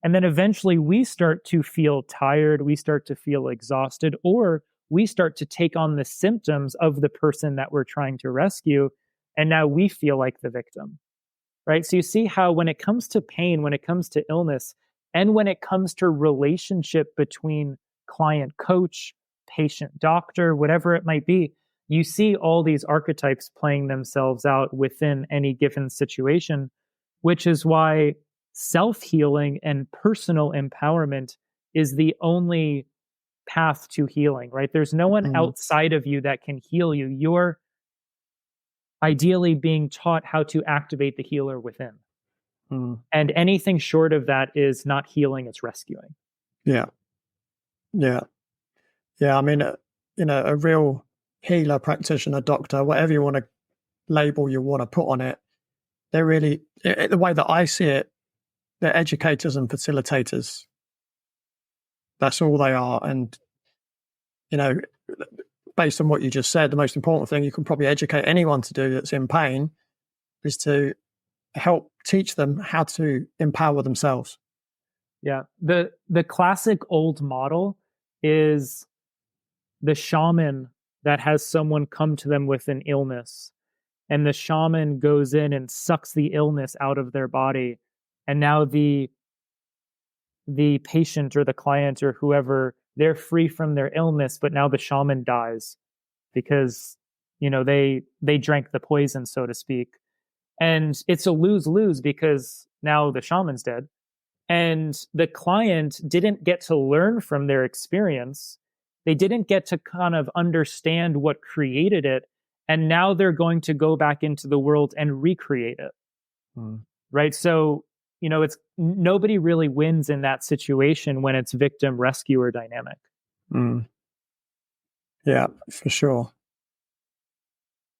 And then eventually we start to feel tired, we start to feel exhausted, or we start to take on the symptoms of the person that we're trying to rescue. And now we feel like the victim, right? So you see how when it comes to pain, when it comes to illness, and when it comes to relationship between client, coach, patient, doctor, whatever it might be, you see all these archetypes playing themselves out within any given situation, which is why self-healing and personal empowerment is the only path to healing, right? There's no one outside of you that can heal you. You're ideally being taught how to activate the healer within. And anything short of that is not healing, it's rescuing. Yeah. I mean, a real healer, practitioner, doctor, whatever you want to label you want to put on it, they're really, the way that I see it, they're educators and facilitators. That's all they are. And, based on what you just said, the most important thing you can probably educate anyone to do that's in pain is to help teach them how to empower themselves. Yeah. The classic old model is the shaman that has someone come to them with an illness, and the shaman goes in and sucks the illness out of their body. And now the patient or the client or whoever, they're free from their illness, but now the shaman dies because, they drank the poison, so to speak. And it's a lose-lose because now the shaman's dead. And the client didn't get to learn from their experience. They didn't get to kind of understand what created it. And now they're going to go back into the world and recreate it. Right? So, it's nobody really wins in that situation when it's victim rescuer dynamic. Yeah, for sure.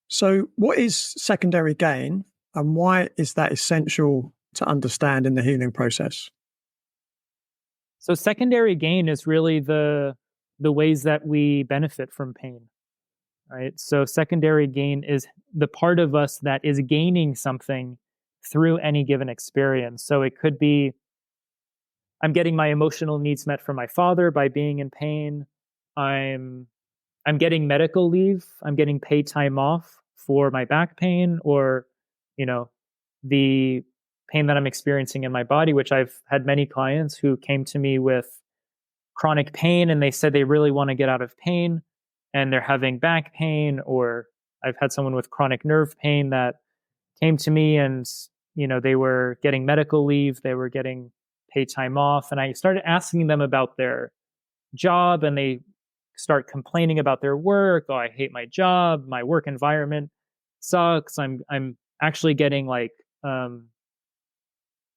So what is secondary gain, and why is that essential to understand in the healing process? So secondary gain is really the ways that we benefit from pain, right? So secondary gain is the part of us that is gaining something through any given experience. So it could be I'm getting my emotional needs met for my father by being in pain. I'm getting medical leave. I'm getting paid time off for my back pain or, you know, the pain that I'm experiencing in my body, which I've had many clients who came to me with chronic pain and they said they really want to get out of pain and they're having back pain. Or I've had someone with chronic nerve pain that came to me and, they were getting medical leave, they were getting paid time off. And I started asking them about their job and they start complaining about their work. Oh, I hate my job. My work environment sucks. I'm actually getting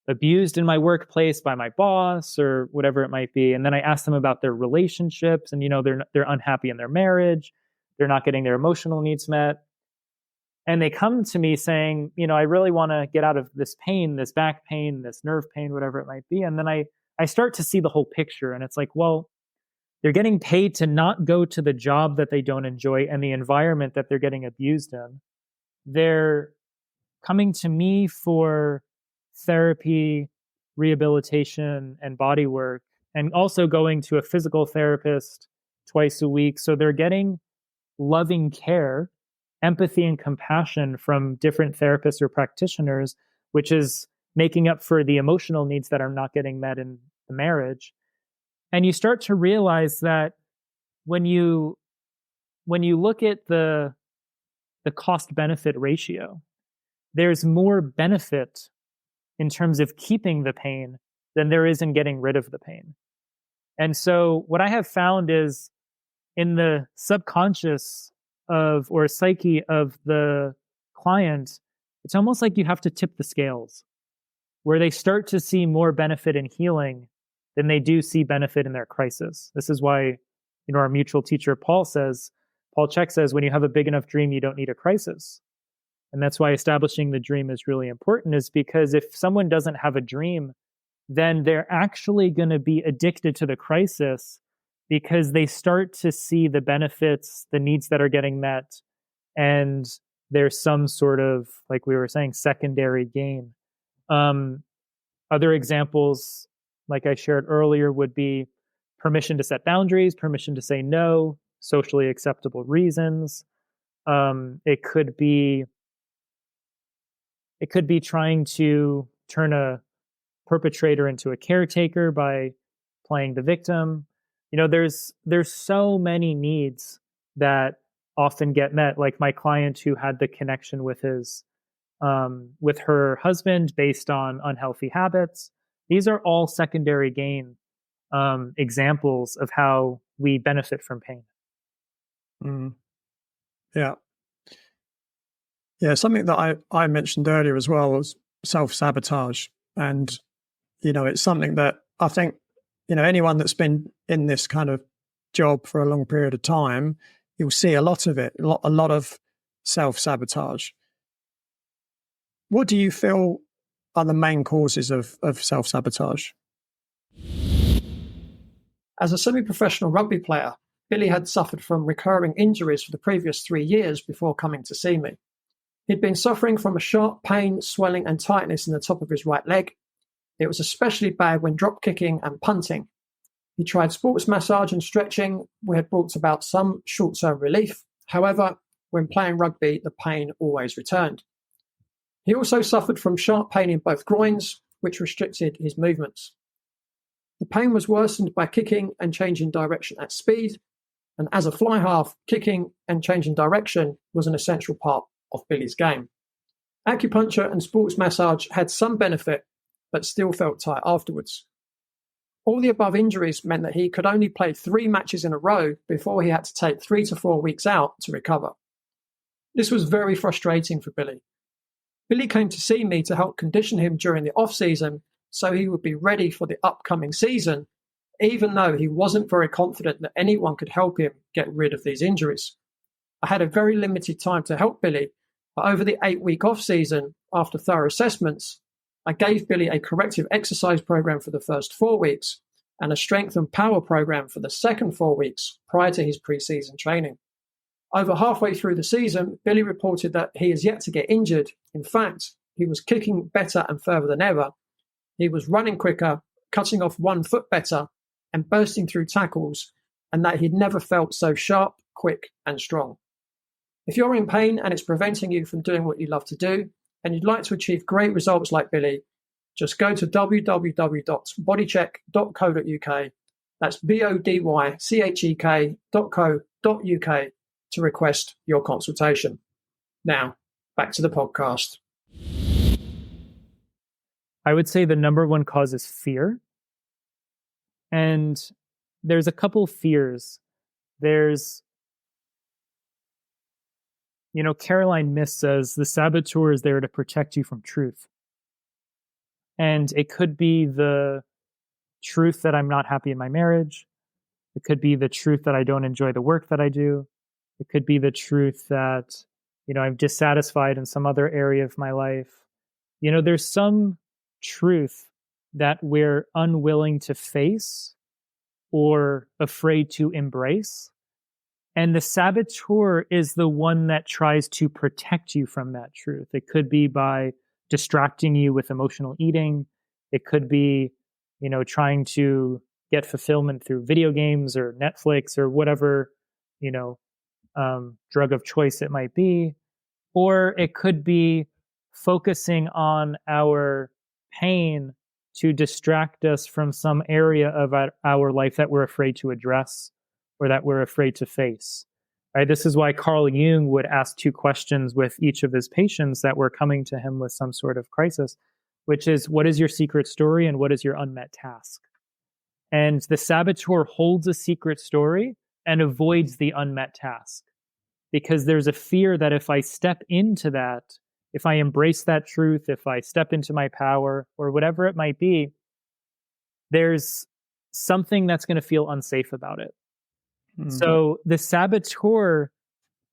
abused in my workplace by my boss or whatever it might be. And then I ask them about their relationships and, they're unhappy in their marriage. They're not getting their emotional needs met. And they come to me saying, I really want to get out of this pain, this back pain, this nerve pain, whatever it might be. And then I start to see the whole picture. And it's like, well, they're getting paid to not go to the job that they don't enjoy and the environment that they're getting abused in. They're coming to me for therapy, rehabilitation, and body work, and also going to a physical therapist twice a week. So they're getting loving care, empathy, and compassion from different therapists or practitioners, which is making up for the emotional needs that are not getting met in the marriage. And you start to realize that when you look at the cost benefit ratio, there's more benefit in terms of keeping the pain than there is in getting rid of the pain. And so what I have found is in the subconscious or psyche of the client, it's almost like you have to tip the scales where they start to see more benefit in healing than they do see benefit in their crisis. This is why, our mutual teacher, Paul CHEK says, when you have a big enough dream, you don't need a crisis. And that's why establishing the dream is really important, is because if someone doesn't have a dream, then they're actually going to be addicted to the crisis because they start to see the benefits, the needs that are getting met, and there's some sort of, like we were saying, secondary gain. Other examples, like I shared earlier, would be permission to set boundaries, permission to say no, socially acceptable reasons. It could be trying to turn a perpetrator into a caretaker by playing the victim. There's so many needs that often get met. Like my client who had the connection with with her husband based on unhealthy habits. These are all secondary gain examples of how we benefit from pain. Mm. Yeah. Yeah, something that I mentioned earlier as well was self-sabotage. And, it's something that I think, anyone that's been in this kind of job for a long period of time, you'll see a lot of it, a lot of self-sabotage. What do you feel are the main causes of self-sabotage? As a semi-professional rugby player, Billy had suffered from recurring injuries for the previous 3 years before coming to see me. He'd been suffering from a sharp pain, swelling and tightness in the top of his right leg. It was especially bad when drop kicking and punting. He tried sports massage and stretching, which had brought about some short-term relief. However, when playing rugby, the pain always returned. He also suffered from sharp pain in both groins, which restricted his movements. The pain was worsened by kicking and changing direction at speed, and as a fly half, kicking and changing direction was an essential part of Billy's game. Acupuncture and sports massage had some benefit, but still felt tight afterwards. All the above injuries meant that he could only play 3 matches in a row before he had to take 3 to 4 weeks out to recover. This was very frustrating for Billy. Billy came to see me to help condition him during the off-season so he would be ready for the upcoming season, even though he wasn't very confident that anyone could help him get rid of these injuries. I had a very limited time to help Billy, but over the 8-week off-season, after thorough assessments, I gave Billy a corrective exercise program for the first 4 weeks and a strength and power program for the second 4 weeks prior to his pre-season training. Over halfway through the season, Billy reported that he is yet to get injured. In fact, he was kicking better and further than ever. He was running quicker, cutting off 1 foot better, and bursting through tackles, and that he'd never felt so sharp, quick, and strong. If you're in pain and it's preventing you from doing what you love to do, and you'd like to achieve great results like Billy, just go to www.bodycheck.co.uk. That's bodychek.co.uk to request your consultation. Now, back to the podcast. I would say the number one cause is fear. And there's a couple fears. There's, Caroline Myss says the saboteur is there to protect you from truth. And it could be the truth that I'm not happy in my marriage. It could be the truth that I don't enjoy the work that I do. It could be the truth that, I'm dissatisfied in some other area of my life. There's some truth that we're unwilling to face or afraid to embrace. And the saboteur is the one that tries to protect you from that truth. It could be by distracting you with emotional eating. It could be, trying to get fulfillment through video games or Netflix or whatever, drug of choice it might be. Or it could be focusing on our pain to distract us from some area of our life that we're afraid to address or that we're afraid to face. Right? This is why Carl Jung would ask 2 questions with each of his patients that were coming to him with some sort of crisis, which is, what is your secret story and what is your unmet task? And the saboteur holds a secret story and avoids the unmet task, because there's a fear that if I step into that, if I embrace that truth, if I step into my power or whatever it might be, there's something that's going to feel unsafe about it. Mm-hmm. So the saboteur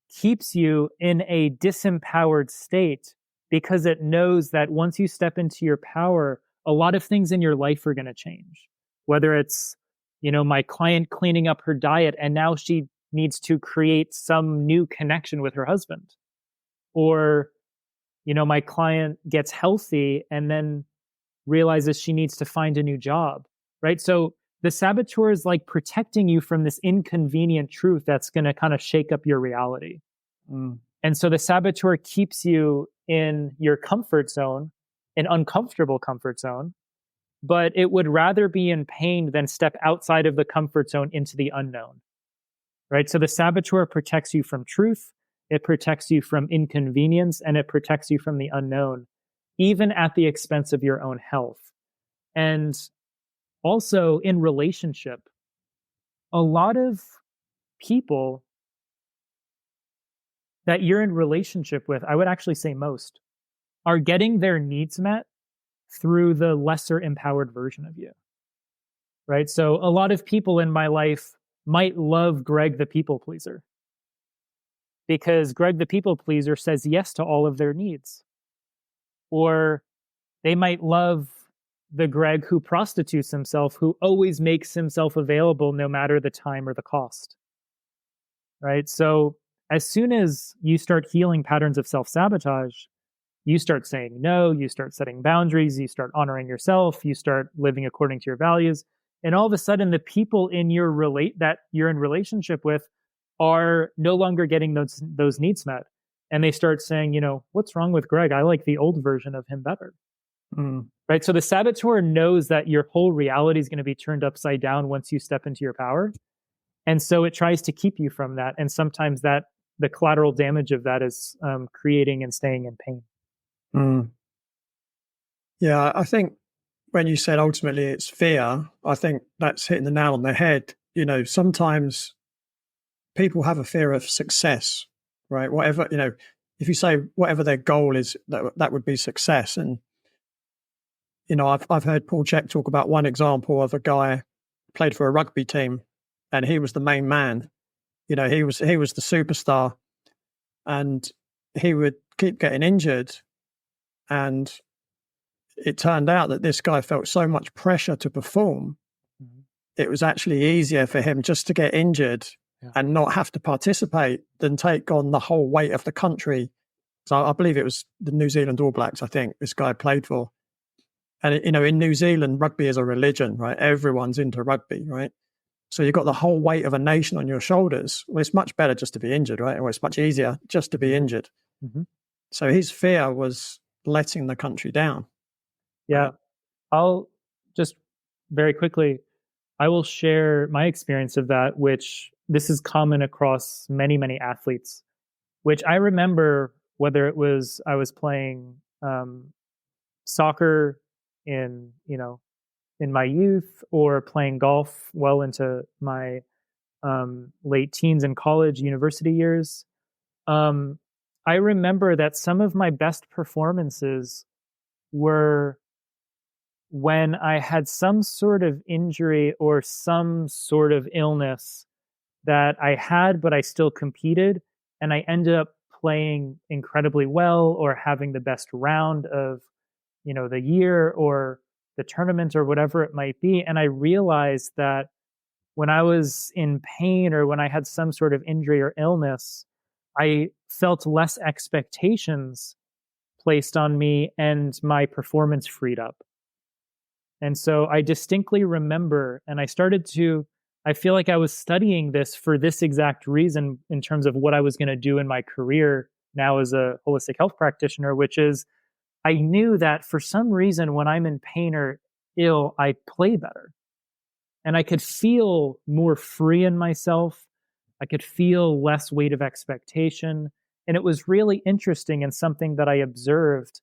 keeps you in a disempowered state because it knows that once you step into your power, a lot of things in your life are going to change. Whether it's, my client cleaning up her diet and now she needs to create some new connection with her husband, or my client gets healthy and then realizes she needs to find a new job, right? So the saboteur is like protecting you from this inconvenient truth that's going to kind of shake up your reality. Mm. And so the saboteur keeps you in your comfort zone, an uncomfortable comfort zone, but it would rather be in pain than step outside of the comfort zone into the unknown, right? So the saboteur protects you from truth. It protects you from inconvenience, and it protects you from the unknown, even at the expense of your own health. And also in relationship, a lot of people that you're in relationship with, I would actually say most, are getting their needs met through the lesser empowered version of you, right? So a lot of people in my life might love Greg the people pleaser, because Greg the people pleaser says yes to all of their needs. Or they might love the Greg who prostitutes himself, who always makes himself available no matter the time or the cost, right? So as soon as you start healing patterns of self-sabotage, you start saying no, you start setting boundaries, you start honoring yourself, you start living according to your values. And all of a sudden, the people in that you're in relationship with are no longer getting those needs met. And they start saying, what's wrong with Greg? I like the old version of him better. Mm. Right? So the saboteur knows that your whole reality is going to be turned upside down once you step into your power. And so it tries to keep you from that. And sometimes the collateral damage of that is creating and staying in pain. Mm. Yeah, I think when you said ultimately it's fear, I think that's hitting the nail on the head. Sometimes people have a fear of success, right? Whatever, if you say whatever their goal is, that would be success. And, I've heard Paul CHEK talk about one example of a guy played for a rugby team and he was the main man. He was the superstar, and he would keep getting injured. And it turned out that this guy felt so much pressure to perform. Mm-hmm. It was actually easier for him just to get injured and not have to participate than take on the whole weight of the country So I believe it was the New Zealand All Blacks, I think this guy played for. And, in New Zealand, rugby is a religion, right? Everyone's into rugby, right? So you've got the whole weight of a nation on your shoulders. Well, it's much better just to be injured, right? Or it's much easier just to be injured. Mm-hmm. So his fear was letting the country down. Yeah. Right? I'll just very quickly, I will share my experience of that, which this is common across many, many athletes, which I remember whether it was I was playing soccer in, in my youth or playing golf well into my late teens and college, university years. I remember that some of my best performances were when I had some sort of injury or some sort of illness that I had, but I still competed. And I ended up playing incredibly well or having the best round of, the year or the tournament or whatever it might be. And I realized that when I was in pain or when I had some sort of injury or illness, I felt less expectations placed on me and my performance freed up. And so I distinctly remember, and I feel like I was studying this for this exact reason in terms of what I was going to do in my career now as a holistic health practitioner, which is I knew that for some reason when I'm in pain or ill, I play better. And I could feel more free in myself. I could feel less weight of expectation. And it was really interesting and something that I observed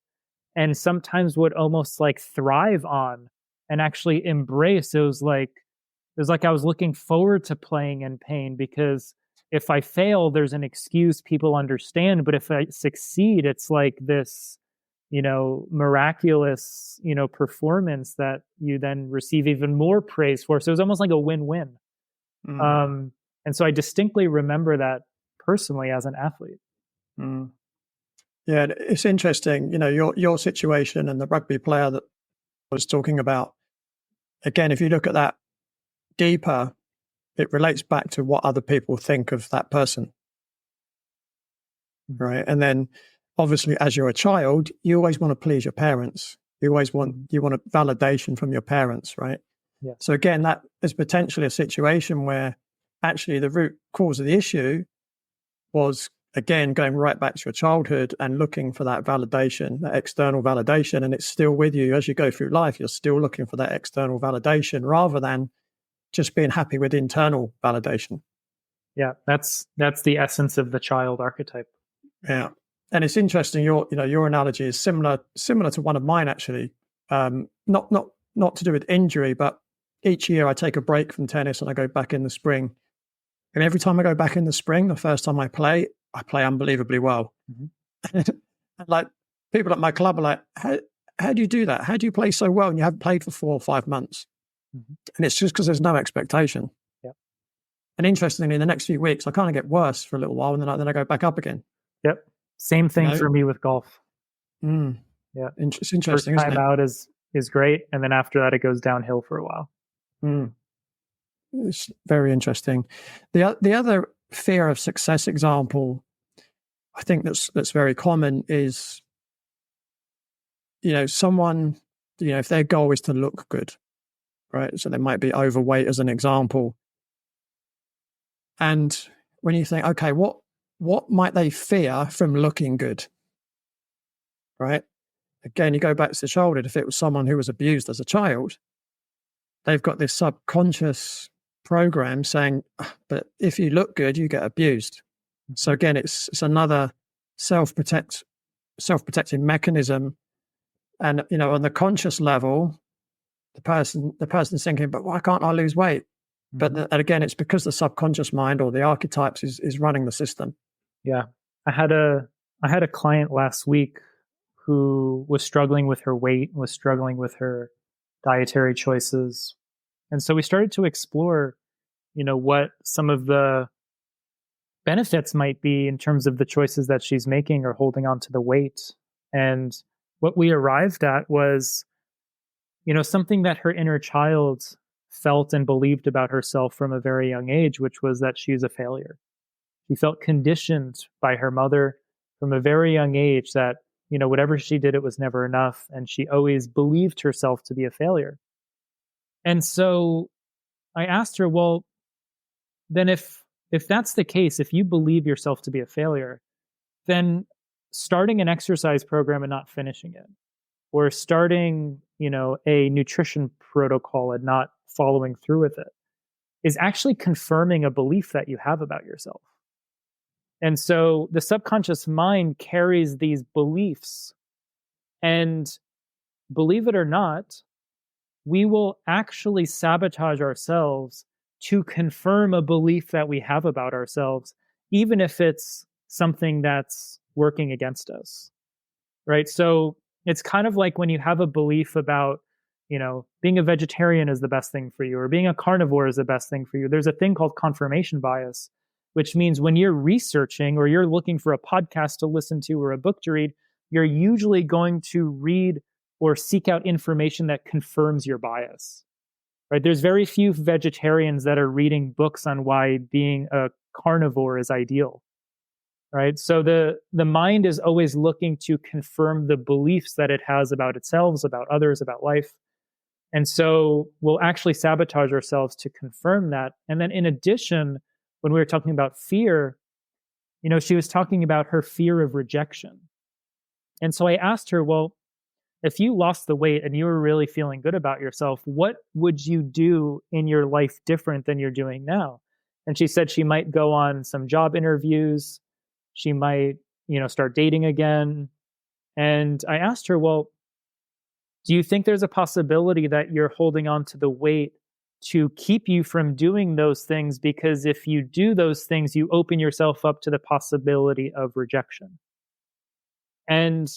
and sometimes would almost like thrive on and actually embrace. It was like I was looking forward to playing in pain because if I fail, there's an excuse people understand. But if I succeed, it's like this, miraculous, performance that you then receive even more praise for. So it was almost like a win-win. Mm. And so I distinctly remember that personally as an athlete. Mm. Yeah, it's interesting, your situation and the rugby player that I was talking about. Again, if you look at that deeper, it relates back to what other people think of that person. Right. And then obviously as you're a child, you always want to please your parents. You want a validation from your parents, right? Yeah. So again, that is potentially a situation where actually the root cause of the issue was, again, going right back to your childhood and looking for that validation, that external validation. And it's still with you as you go through life. You're still looking for that external validation rather than just being happy with internal validation. Yeah, that's the essence of the child archetype. Yeah. And it's interesting, your analogy is similar to one of mine, actually. Not to do with injury, but each year I take a break from tennis and I go back in the spring. And every time I go back in the spring, the first time I play unbelievably well. Mm-hmm. And like people at my club are like, how do you do that? How do you play so well and you haven't played for 4 or 5 months? Mm-hmm. And it's just because there's no expectation. Yep. And interestingly, in the next few weeks, I kind of get worse for a little while and then I go back up again. Yep. Same thing for me with golf. Mm. Yeah. It's interesting. First time out is great. And then after that, it goes downhill for a while. Mm. It's very interesting. The other fear of success example, I think that's very common is, someone, if their goal is to look good, right? So they might be overweight as an example. And when you think, okay, what might they fear from looking good? Right? Again, you go back to the childhood. If it was someone who was abused as a child, they've got this subconscious program saying, but if you look good, you get abused. So again, it's another self-protecting mechanism. And, on the conscious level, the person's thinking, but why can't I lose weight? Mm-hmm. But again, it's because the subconscious mind or the archetypes is running the system. Yeah. I had a client last week who was struggling with her weight, was struggling with her dietary choices. And so we started to explore, what some of the benefits might be in terms of the choices that she's making or holding on to the weight. And what we arrived at was, something that her inner child felt and believed about herself from a very young age, which was that she's a failure. She felt conditioned by her mother, from a very young age that, whatever she did, it was never enough. And she always believed herself to be a failure. And so I asked her, well, then if that's the case, if you believe yourself to be a failure, then starting an exercise program and not finishing it, or starting, a nutrition protocol and not following through with it, is actually confirming a belief that you have about yourself. And so the subconscious mind carries these beliefs, and believe it or not, we will actually sabotage ourselves to confirm a belief that we have about ourselves, even if it's something that's working against us, right? So it's kind of like when you have a belief about, being a vegetarian is the best thing for you, or being a carnivore is the best thing for you. There's a thing called confirmation bias, which means when you're researching or you're looking for a podcast to listen to or a book to read, you're usually going to read or seek out information that confirms your bias, right? There's very few vegetarians that are reading books on why being a carnivore is ideal, right? So the mind is always looking to confirm the beliefs that it has about itself, about others, about life. And so we'll actually sabotage ourselves to confirm that. And then in addition, when we were talking about fear, she was talking about her fear of rejection. And so I asked her, well, if you lost the weight and you were really feeling good about yourself, what would you do in your life different than you're doing now? And she said she might go on some job interviews. She might, start dating again. And I asked her, well, do you think there's a possibility that you're holding on to the weight to keep you from doing those things? Because if you do those things, you open yourself up to the possibility of rejection. And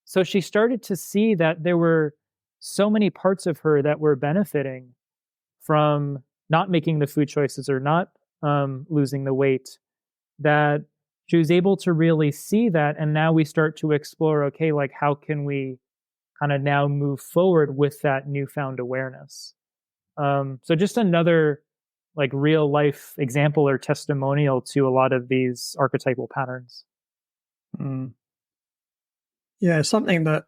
so she started to see that there were so many parts of her that were benefiting from not making the food choices or not losing the weight, that she was able to really see that. And now we start to explore, okay, like how can we kind of now move forward with that newfound awareness? So just another like real life example or testimonial to a lot of these archetypal patterns. Mm. Yeah, something that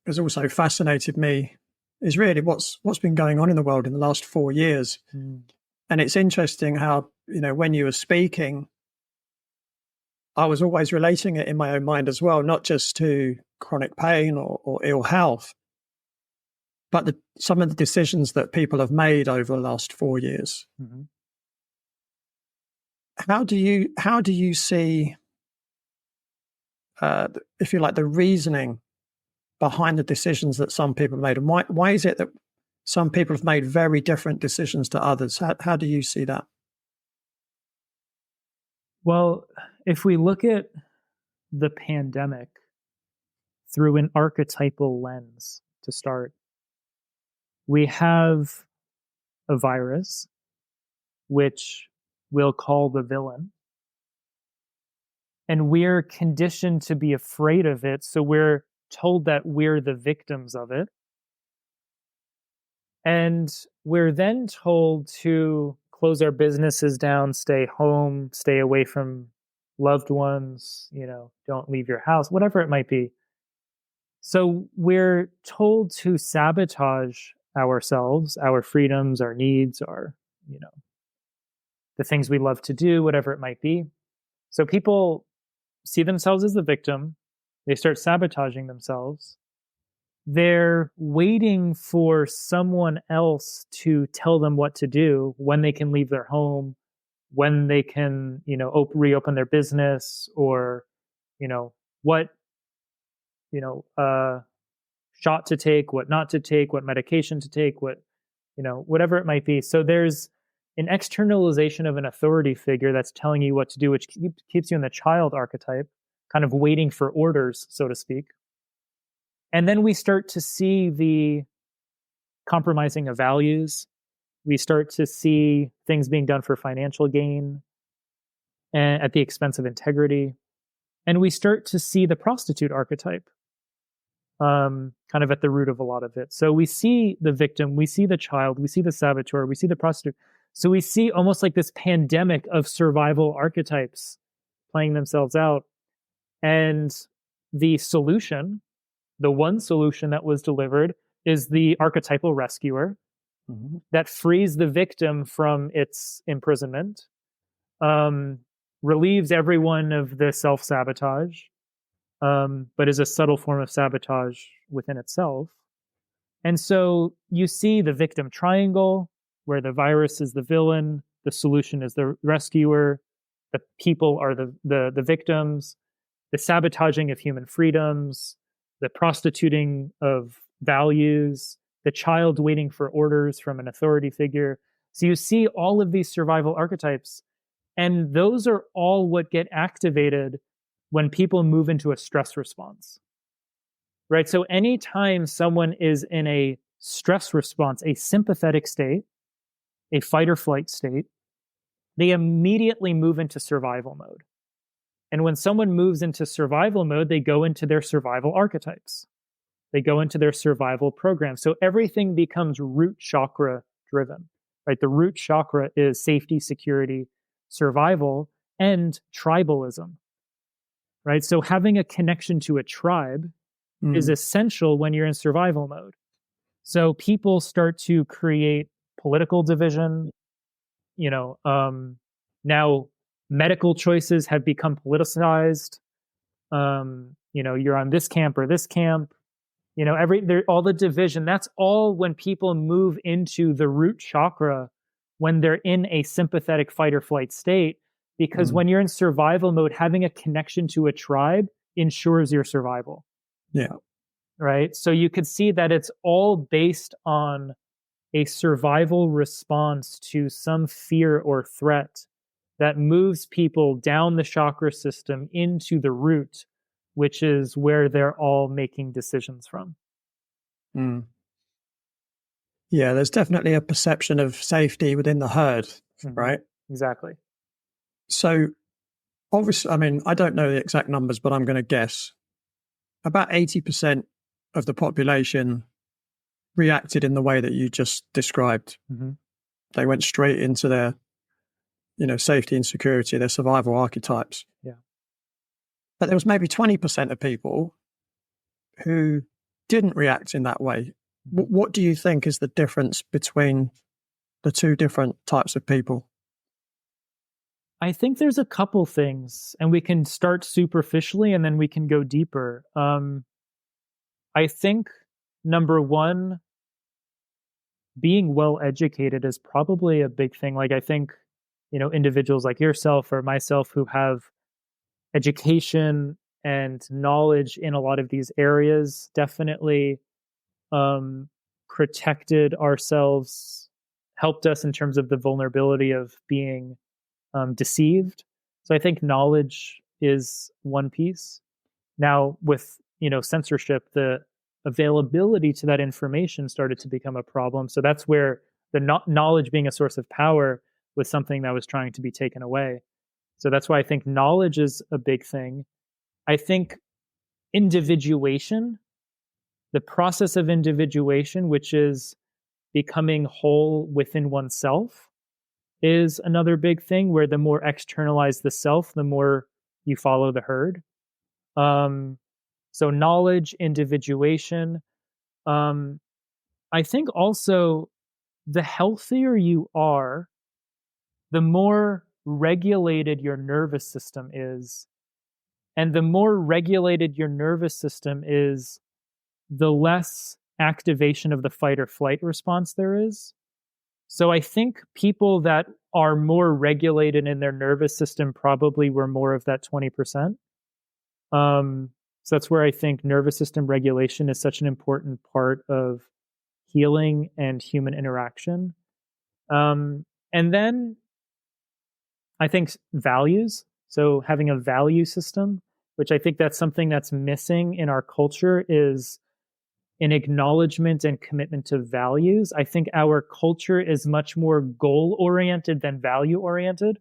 has also fascinated me is really what's been going on in the world in the last 4 years. Mm. And it's interesting how, when you were speaking, I was always relating it in my own mind as well, not just to chronic pain or ill health, but some of the decisions that people have made over the last 4 years. Mm-hmm. How do you see, if you like, the reasoning behind the decisions that some people made, and why is it that some people have made very different decisions to others? How do you see that? Well, if we look at the pandemic through an archetypal lens to start, we have a virus, which we'll call the villain. And we're conditioned to be afraid of it. So we're told that we're the victims of it. And we're then told to close our businesses down, stay home, stay away from loved ones, don't leave your house, whatever it might be. So we're told to sabotage ourselves, our freedoms, our needs, our, the things we love to do, whatever it might be. So people see themselves as the victim. They start sabotaging themselves. They're waiting for someone else to tell them what to do, when they can leave their home, when they can, reopen their business, or, what, shot to take, what not to take, what medication to take, what, whatever it might be. So there's an externalization of an authority figure that's telling you what to do, which keeps you in the child archetype, kind of waiting for orders, so to speak. And then we start to see the compromising of values. We start to see things being done for financial gain and at the expense of integrity. And we start to see the prostitute archetype kind of at the root of a lot of it. So we see the victim, we see the child, we see the saboteur, we see the prostitute. So we see almost like this pandemic of survival archetypes playing themselves out. And the solution, the one solution that was delivered, is the archetypal rescuer that frees the victim from its imprisonment, relieves everyone of the self-sabotage, but is a subtle form of sabotage within itself. And so you see the victim triangle, where the virus is the villain, the solution is the rescuer, the people are the victims, the sabotaging of human freedoms, the prostituting of values, the child waiting for orders from an authority figure. So you see all of these survival archetypes, and those are all what get activated when people move into a stress response, right? So anytime someone is in a stress response, a sympathetic state, a fight or flight state, they immediately move into survival mode. And when someone moves into survival mode, they go into their survival archetypes. They go into their survival program. So everything becomes root chakra driven, right? The root chakra is safety, security, survival, and tribalism, right? So having a connection to a tribe is essential when you're in survival mode. So people start to create political division. Now medical choices have become politicized. You're on this camp or this camp. All the division. That's all when people move into the root chakra when they're in a sympathetic fight or flight state. Because when you're in survival mode, having a connection to a tribe ensures your survival. Yeah. Right. So you could see that it's all based on a survival response to some fear or threat that moves people down the chakra system into the root, which is where they're all making decisions from. Yeah, there's definitely a perception of safety within the herd, right? Exactly. So obviously, I mean, I don't know the exact numbers, but I'm going to guess about 80% of the population reacted in the way that you just described. They went straight into their, safety and security, their survival archetypes. Yeah. But there was maybe 20% of people who didn't react in that way. What do you think is the difference between the two different types of people? I think there's a couple things, and we can start superficially and then we can go deeper. I think, number one, being well educated is probably a big thing. Like, I think, individuals like yourself or myself who have education and knowledge in a lot of these areas definitely protected ourselves, helped us in terms of the vulnerability of being deceived. So I think knowledge is one piece. Now, with censorship, the availability to that information started to become a problem. So that's where the knowledge being a source of power was something that was trying to be taken away. So that's why I think knowledge is a big thing. I think individuation, the process of individuation, which is becoming whole within oneself, is another big thing, where the more externalized the self, the more you follow the herd. So knowledge, individuation. I think also the healthier you are, the more regulated your nervous system is. And the more regulated your nervous system is, the less activation of the fight or flight response there is. So I think people that are more regulated in their nervous system probably were more of that 20%. So that's where I think nervous system regulation is such an important part of healing and human interaction. And then I think values. So having a value system, which I think that's something that's missing in our culture, is an acknowledgement and commitment to values. I think our culture is much more goal-oriented than value-oriented,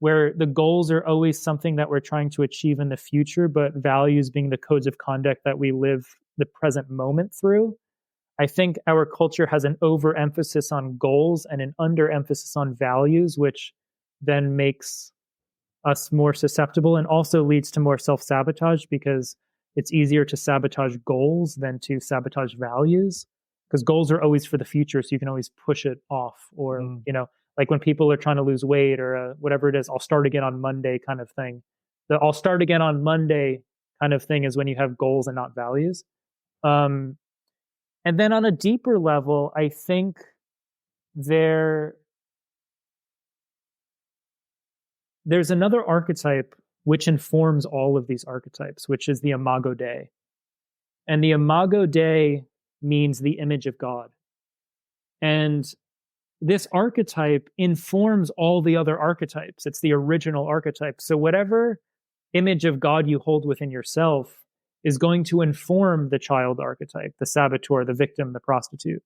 where the goals are always something that we're trying to achieve in the future, but values being the codes of conduct that we live the present moment through. I think our culture has an overemphasis on goals and an underemphasis on values, which then makes us more susceptible, and also leads to more self-sabotage, because it's easier to sabotage goals than to sabotage values, because goals are always for the future, so you can always push it off. Or like when people are trying to lose weight, or whatever it is, I'll start again on Monday kind of thing. The I'll start again on Monday kind of thing is when you have goals and not values. And then on a deeper level, I think there's another archetype which informs all of these archetypes, which is the Imago Dei. And the Imago Dei means the image of God. And this archetype informs all the other archetypes. It's the original archetype. So whatever image of God you hold within yourself is going to inform the child archetype, the saboteur, the victim, the prostitute,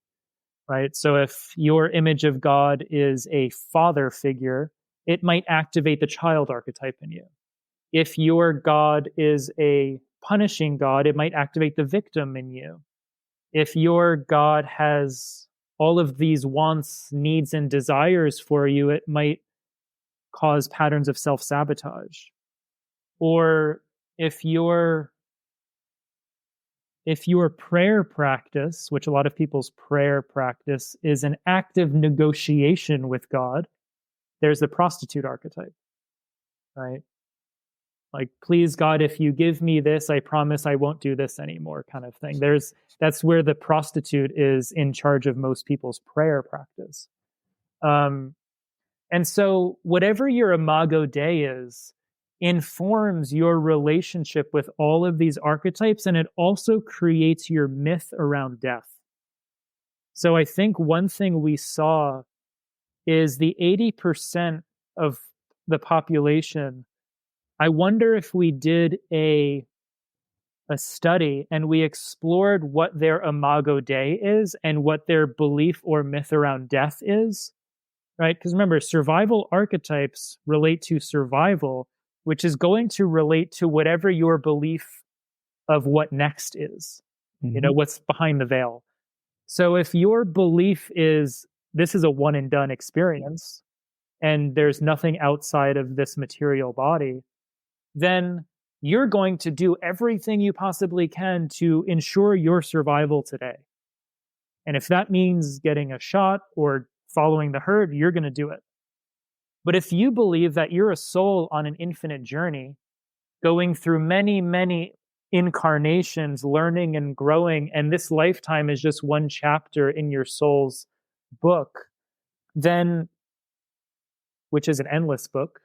right? So if your image of God is a father figure, it might activate the child archetype in you. If your God is a punishing God, it might activate the victim in you. If your God has all of these wants, needs, and desires for you, it might cause patterns of self-sabotage. Or if your prayer practice, which a lot of people's prayer practice is an active negotiation with God, there's the prostitute archetype, right? Like, please God, if you give me this, I promise I won't do this anymore, kind of thing. That's where the prostitute is in charge of most people's prayer practice. And so whatever your Imago Dei is, informs your relationship with all of these archetypes, and it also creates your myth around death. So I think one thing we saw is the 80% of the population. I wonder if we did a study and we explored what their Imago Dei is and what their belief or myth around death is, right? Because remember, survival archetypes relate to survival, which is going to relate to whatever your belief of what next is, what's behind the veil. So if your belief is this is a one and done experience and there's nothing outside of this material body, then you're going to do everything you possibly can to ensure your survival today. And if that means getting a shot or following the herd, you're going to do it. But if you believe that you're a soul on an infinite journey, going through many, many incarnations, learning and growing, and this lifetime is just one chapter in your soul's book, then, which is an endless book,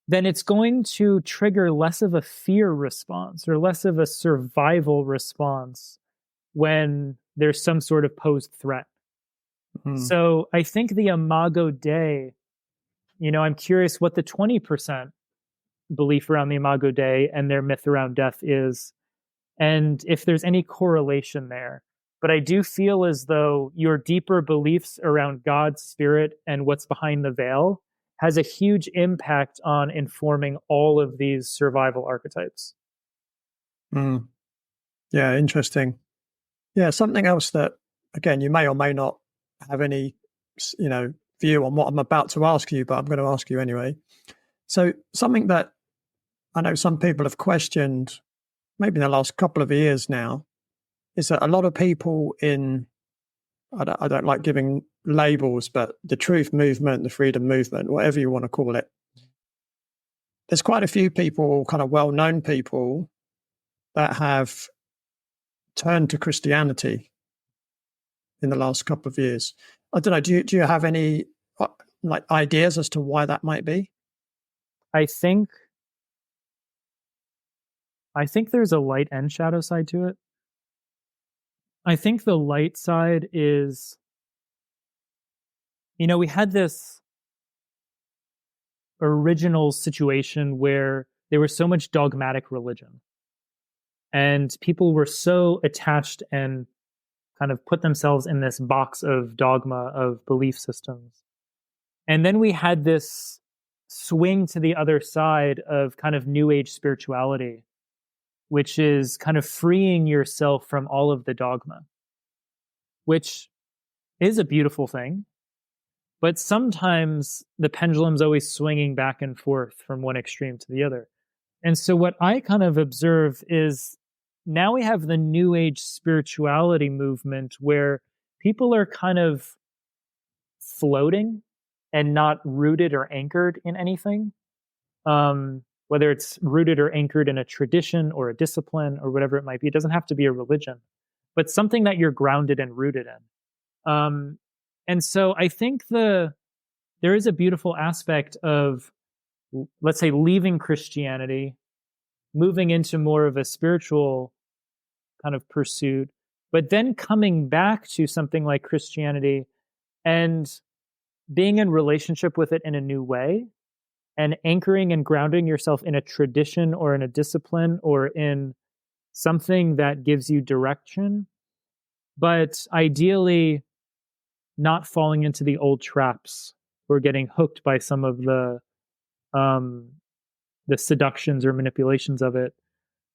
then it's going to trigger less of a fear response or less of a survival response when there's some sort of posed threat. So I think the Imago Dei, I'm curious what the 20% belief around the Imago Dei and their myth around death is, and if there's any correlation there. But I do feel as though your deeper beliefs around God's spirit and what's behind the veil has a huge impact on informing all of these survival archetypes. Yeah, interesting. Yeah, something else that, again, you may or may not have any, view on what I'm about to ask you, but I'm going to ask you anyway. So something that I know some people have questioned, maybe in the last couple of years now, is that a lot of people in, I don't like giving labels, but the truth movement, the freedom movement, whatever you want to call it, there's quite a few people, kind of well-known people, that have turned to Christianity in the last couple of years. I don't know, do you have any ideas as to why that might be? I think there's a light and shadow side to it. I think the light side is, we had this original situation where there was so much dogmatic religion and people were so attached and kind of put themselves in this box of dogma of belief systems. And then we had this swing to the other side of kind of new age spirituality, which is kind of freeing yourself from all of the dogma, which is a beautiful thing. But sometimes the pendulum's always swinging back and forth from one extreme to the other. And so what I kind of observe is now we have the new age spirituality movement where people are kind of floating and not rooted or anchored in anything. Whether it's rooted or anchored in a tradition or a discipline or whatever it might be, it doesn't have to be a religion, but something that you're grounded and rooted in. And so I think there is a beautiful aspect of, let's say, leaving Christianity, moving into more of a spiritual kind of pursuit, but then coming back to something like Christianity and being in relationship with it in a new way, and anchoring and grounding yourself in a tradition or in a discipline or in something that gives you direction, but ideally not falling into the old traps or getting hooked by some of the seductions or manipulations of it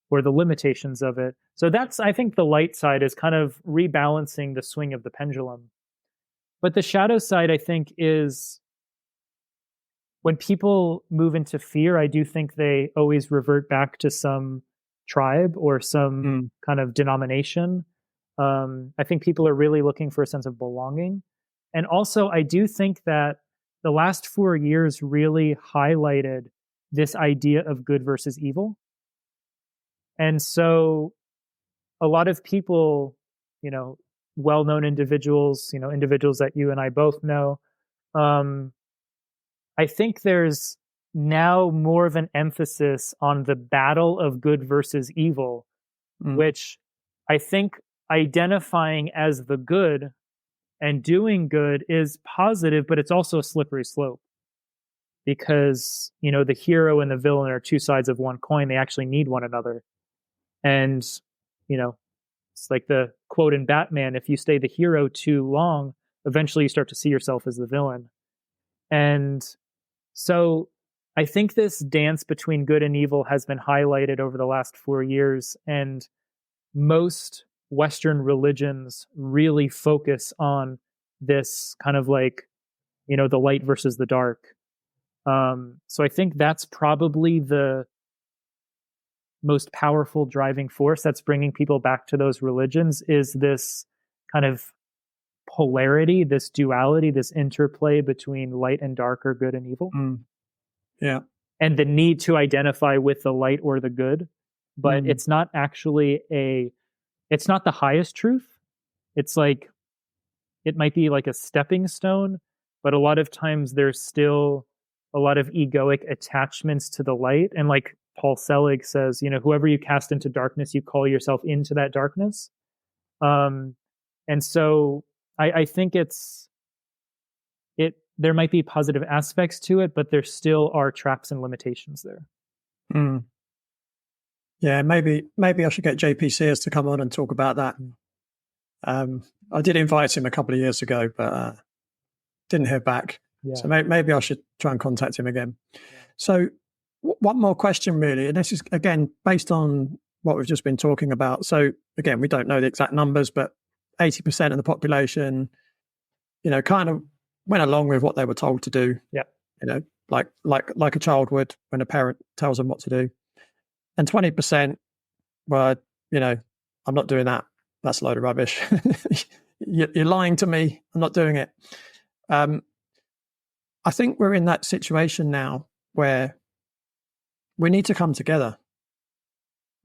or the limitations of it. So that's, I think, the light side is kind of rebalancing the swing of the pendulum. But the shadow side, I think, is when people move into fear, I do think they always revert back to some tribe or some kind of denomination. I think people are really looking for a sense of belonging. And also, I do think that the last 4 years really highlighted this idea of good versus evil. And so a lot of people, well-known individuals, individuals that you and I both know, I think there's now more of an emphasis on the battle of good versus evil, which I think identifying as the good and doing good is positive, but it's also a slippery slope because, the hero and the villain are two sides of one coin. They actually need one another. And, it's like the quote in Batman, if you stay the hero too long, eventually you start to see yourself as the villain. And so I think this dance between good and evil has been highlighted over the last 4 years, and most Western religions really focus on this kind of like, the light versus the dark. So I think that's probably the most powerful driving force that's bringing people back to those religions, is this kind of polarity, this duality, this interplay between light and dark or good and evil. Yeah. And the need to identify with the light or the good. But it's not actually it's not the highest truth. It's like, it might be like a stepping stone, but a lot of times there's still a lot of egoic attachments to the light. And like Paul Selig says, whoever you cast into darkness, you call yourself into that darkness. And so I think there might be positive aspects to it, but there still are traps and limitations there. Yeah, maybe I should get JP Sears to come on and talk about that. I did invite him a couple of years ago, but didn't hear back. Yeah. So maybe I should try and contact him again. Yeah. So one more question, really, and this is, again, based on what we've just been talking about. So again, we don't know the exact numbers, but 80% of the population, kind of went along with what they were told to do. Yeah. Like a child would when a parent tells them what to do. And 20% were, I'm not doing that. That's a load of rubbish. You're lying to me. I'm not doing it. I think we're in that situation now where we need to come together,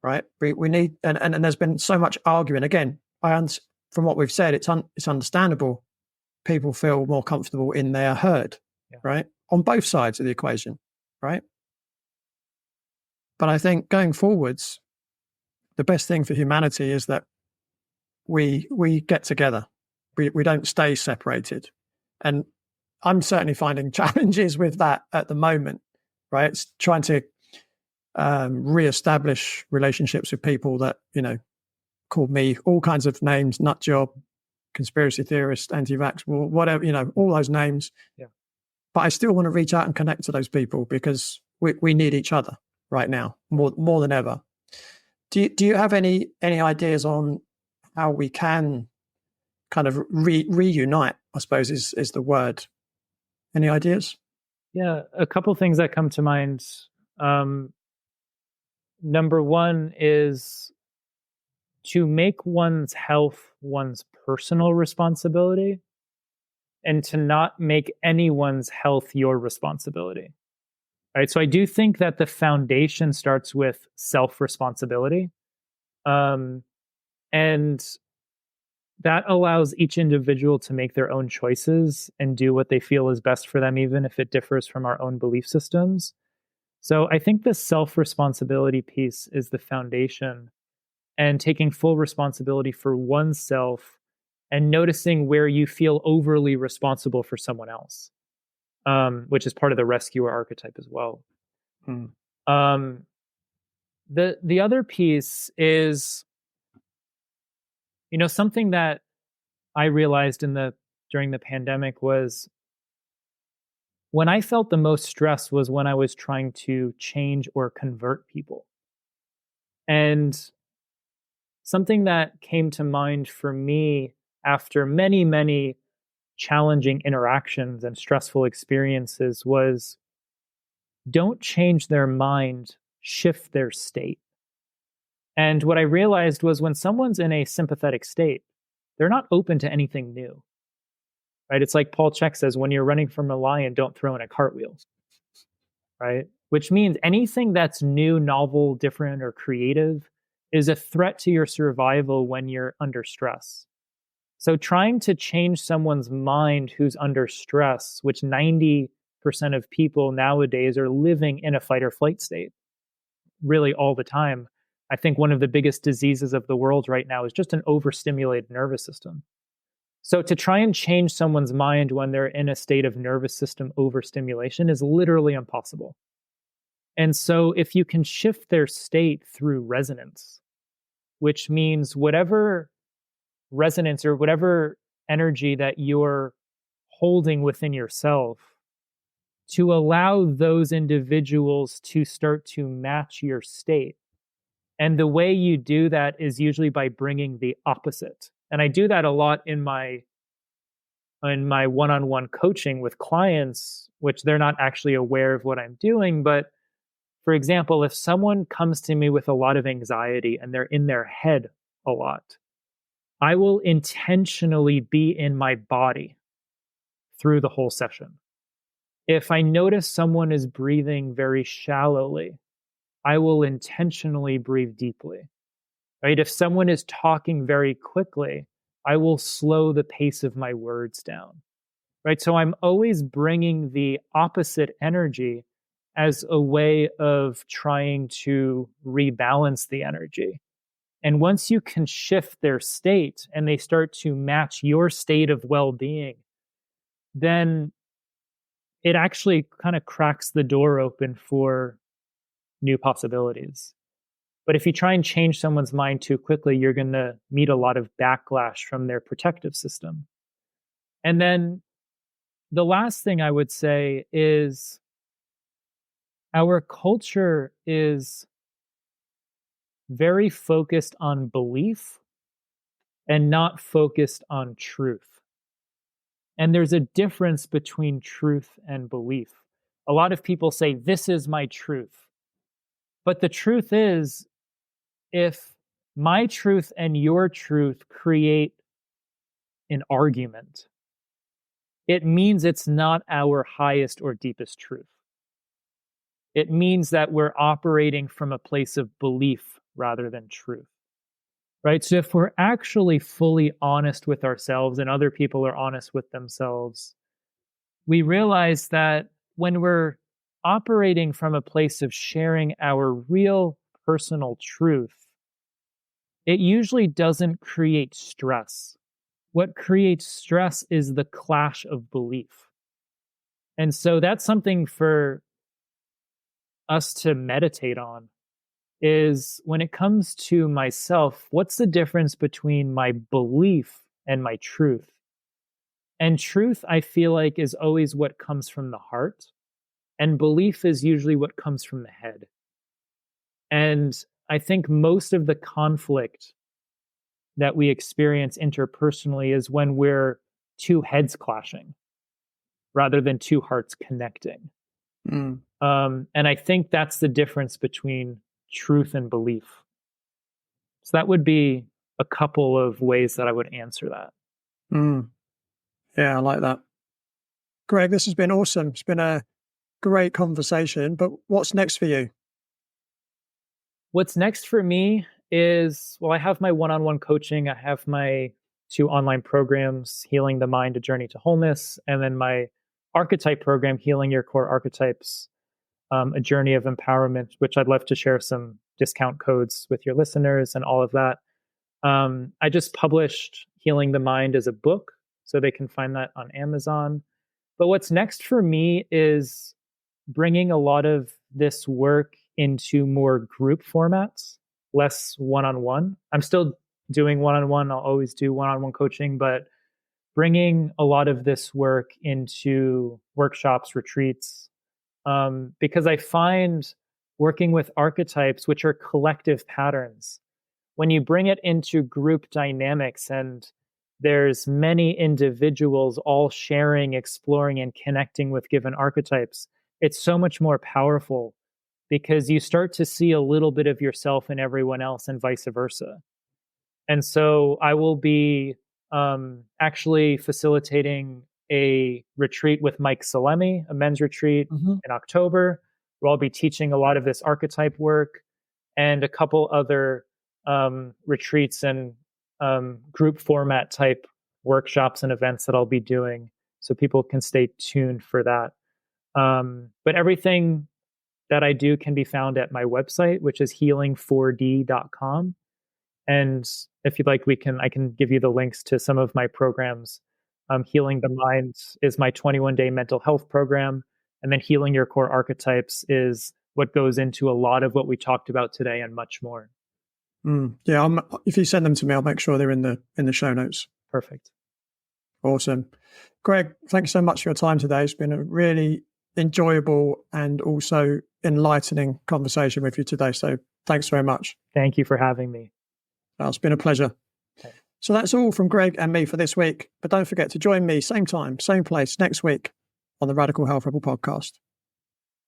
right? We need, and there's been so much arguing. Again, from what we've said, it's understandable. People feel more comfortable in their herd, right? On both sides of the equation, right? But I think going forwards, the best thing for humanity is that we get together. We don't stay separated. And I'm certainly finding challenges with that at the moment, right? It's trying to reestablish relationships with people that, called me all kinds of names, nut job, conspiracy theorist, anti-vax, whatever, all those names. Yeah. But I still want to reach out and connect to those people because we need each other right now more than ever. Do you have any ideas on how we can kind of reunite, I suppose is the word, Any ideas? Yeah, a couple things that come to mind. Number one is to make one's health one's personal responsibility and to not make anyone's health your responsibility. Right. So I do think that the foundation starts with self responsibility. And that allows each individual to make their own choices and do what they feel is best for them, even if it differs from our own belief systems. So I think the self responsibility piece is the foundation, and taking full responsibility for oneself and noticing where you feel overly responsible for someone else, which is part of the rescuer archetype as well. Hmm. The other piece is, something that I realized during the pandemic was when I felt the most stress was when I was trying to change or convert people. And something that came to mind for me after many, many challenging interactions and stressful experiences was don't change their mind, shift their state. And what I realized was when someone's in a sympathetic state, they're not open to anything new, right? It's like Paul Chek says, when you're running from a lion, don't throw in a cartwheel, right? Which means anything that's new, novel, different, or creative is a threat to your survival when you're under stress. So trying to change someone's mind who's under stress, which 90% of people nowadays are living in a fight or flight state, really all the time. I think one of the biggest diseases of the world right now is just an overstimulated nervous system. So to try and change someone's mind when they're in a state of nervous system overstimulation is literally impossible. And so if you can shift their state through resonance, which means whatever resonance or whatever energy that you're holding within yourself, to allow those individuals to start to match your state. And the way you do that is usually by bringing the opposite. And I do that a lot in my one-on-one coaching with clients, which they're not actually aware of what I'm doing. But for example, if someone comes to me with a lot of anxiety and they're in their head a lot, I will intentionally be in my body through the whole session. If I notice someone is breathing very shallowly, I will intentionally breathe deeply, right? If someone is talking very quickly, I will slow the pace of my words down, right? So I'm always bringing the opposite energy as a way of trying to rebalance the energy. And once you can shift their state and they start to match your state of well-being, then it actually kind of cracks the door open for new possibilities. But if you try and change someone's mind too quickly, you're going to meet a lot of backlash from their protective system. And then the last thing I would say is our culture is very focused on belief and not focused on truth. And there's a difference between truth and belief. A lot of people say, this is my truth. But the truth is, if my truth and your truth create an argument, it means it's not our highest or deepest truth. It means that we're operating from a place of belief rather than truth, right? So if we're actually fully honest with ourselves and other people are honest with themselves, we realize that when we're operating from a place of sharing our real personal truth, it usually doesn't create stress. What creates stress is the clash of belief. And so that's something for us to meditate on, is when it comes to myself, what's the difference between my belief and my truth? And truth, I feel like, is always what comes from the heart, and belief is usually what comes from the head. And I think most of the conflict that we experience interpersonally is when we're two heads clashing. rather than two hearts connecting. Mm. And I think that's the difference between truth and belief. So that would be a couple of ways that I would answer that. Mm. Yeah, I like that. Greg, this has been awesome. It's been a great conversation, but what's next for you? What's next for me is, well, I have my one-on-one coaching. I have my 2 online programs, Healing the Mind, A Journey to Wholeness, and then my archetype program, Healing Your Core Archetypes, A Journey of Empowerment, which I'd love to share some discount codes with your listeners and all of that. I just published Healing the Mind as a book, so they can find that on Amazon. But what's next for me is bringing a lot of this work into more group formats, less one-on-one. I'm still doing one-on-one. I'll always do one-on-one coaching, but bringing a lot of this work into workshops, retreats, because I find working with archetypes, which are collective patterns, when you bring it into group dynamics and there's many individuals all sharing, exploring, and connecting with given archetypes, it's so much more powerful because you start to see a little bit of yourself in everyone else and vice versa. And so I will be actually facilitating a retreat with Mike Salemi, a men's retreat in October, where I'll be teaching a lot of this archetype work and a couple other retreats and group format type workshops and events that I'll be doing, so people can stay tuned for that. But everything that I do can be found at my website, which is healing4d.com. And if you'd like, I can give you the links to some of my programs. Healing the Mind is my 21-day mental health program. And then Healing Your Core Archetypes is what goes into a lot of what we talked about today and much more. Yeah, if you send them to me, I'll make sure they're in the show notes. Perfect. Awesome. Greg, thanks so much for your time today. It's been a really enjoyable and also enlightening conversation with you today. So thanks very much. Thank you for having me. It's been a pleasure. Okay. So that's all from Greg and me for this week. But don't forget to join me, same time, same place, next week on the Radical Health Rebel podcast.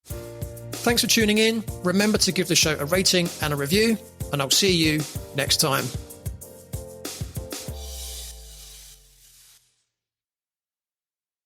Thanks for tuning in. Remember to give the show a rating and a review, and I'll see you next time.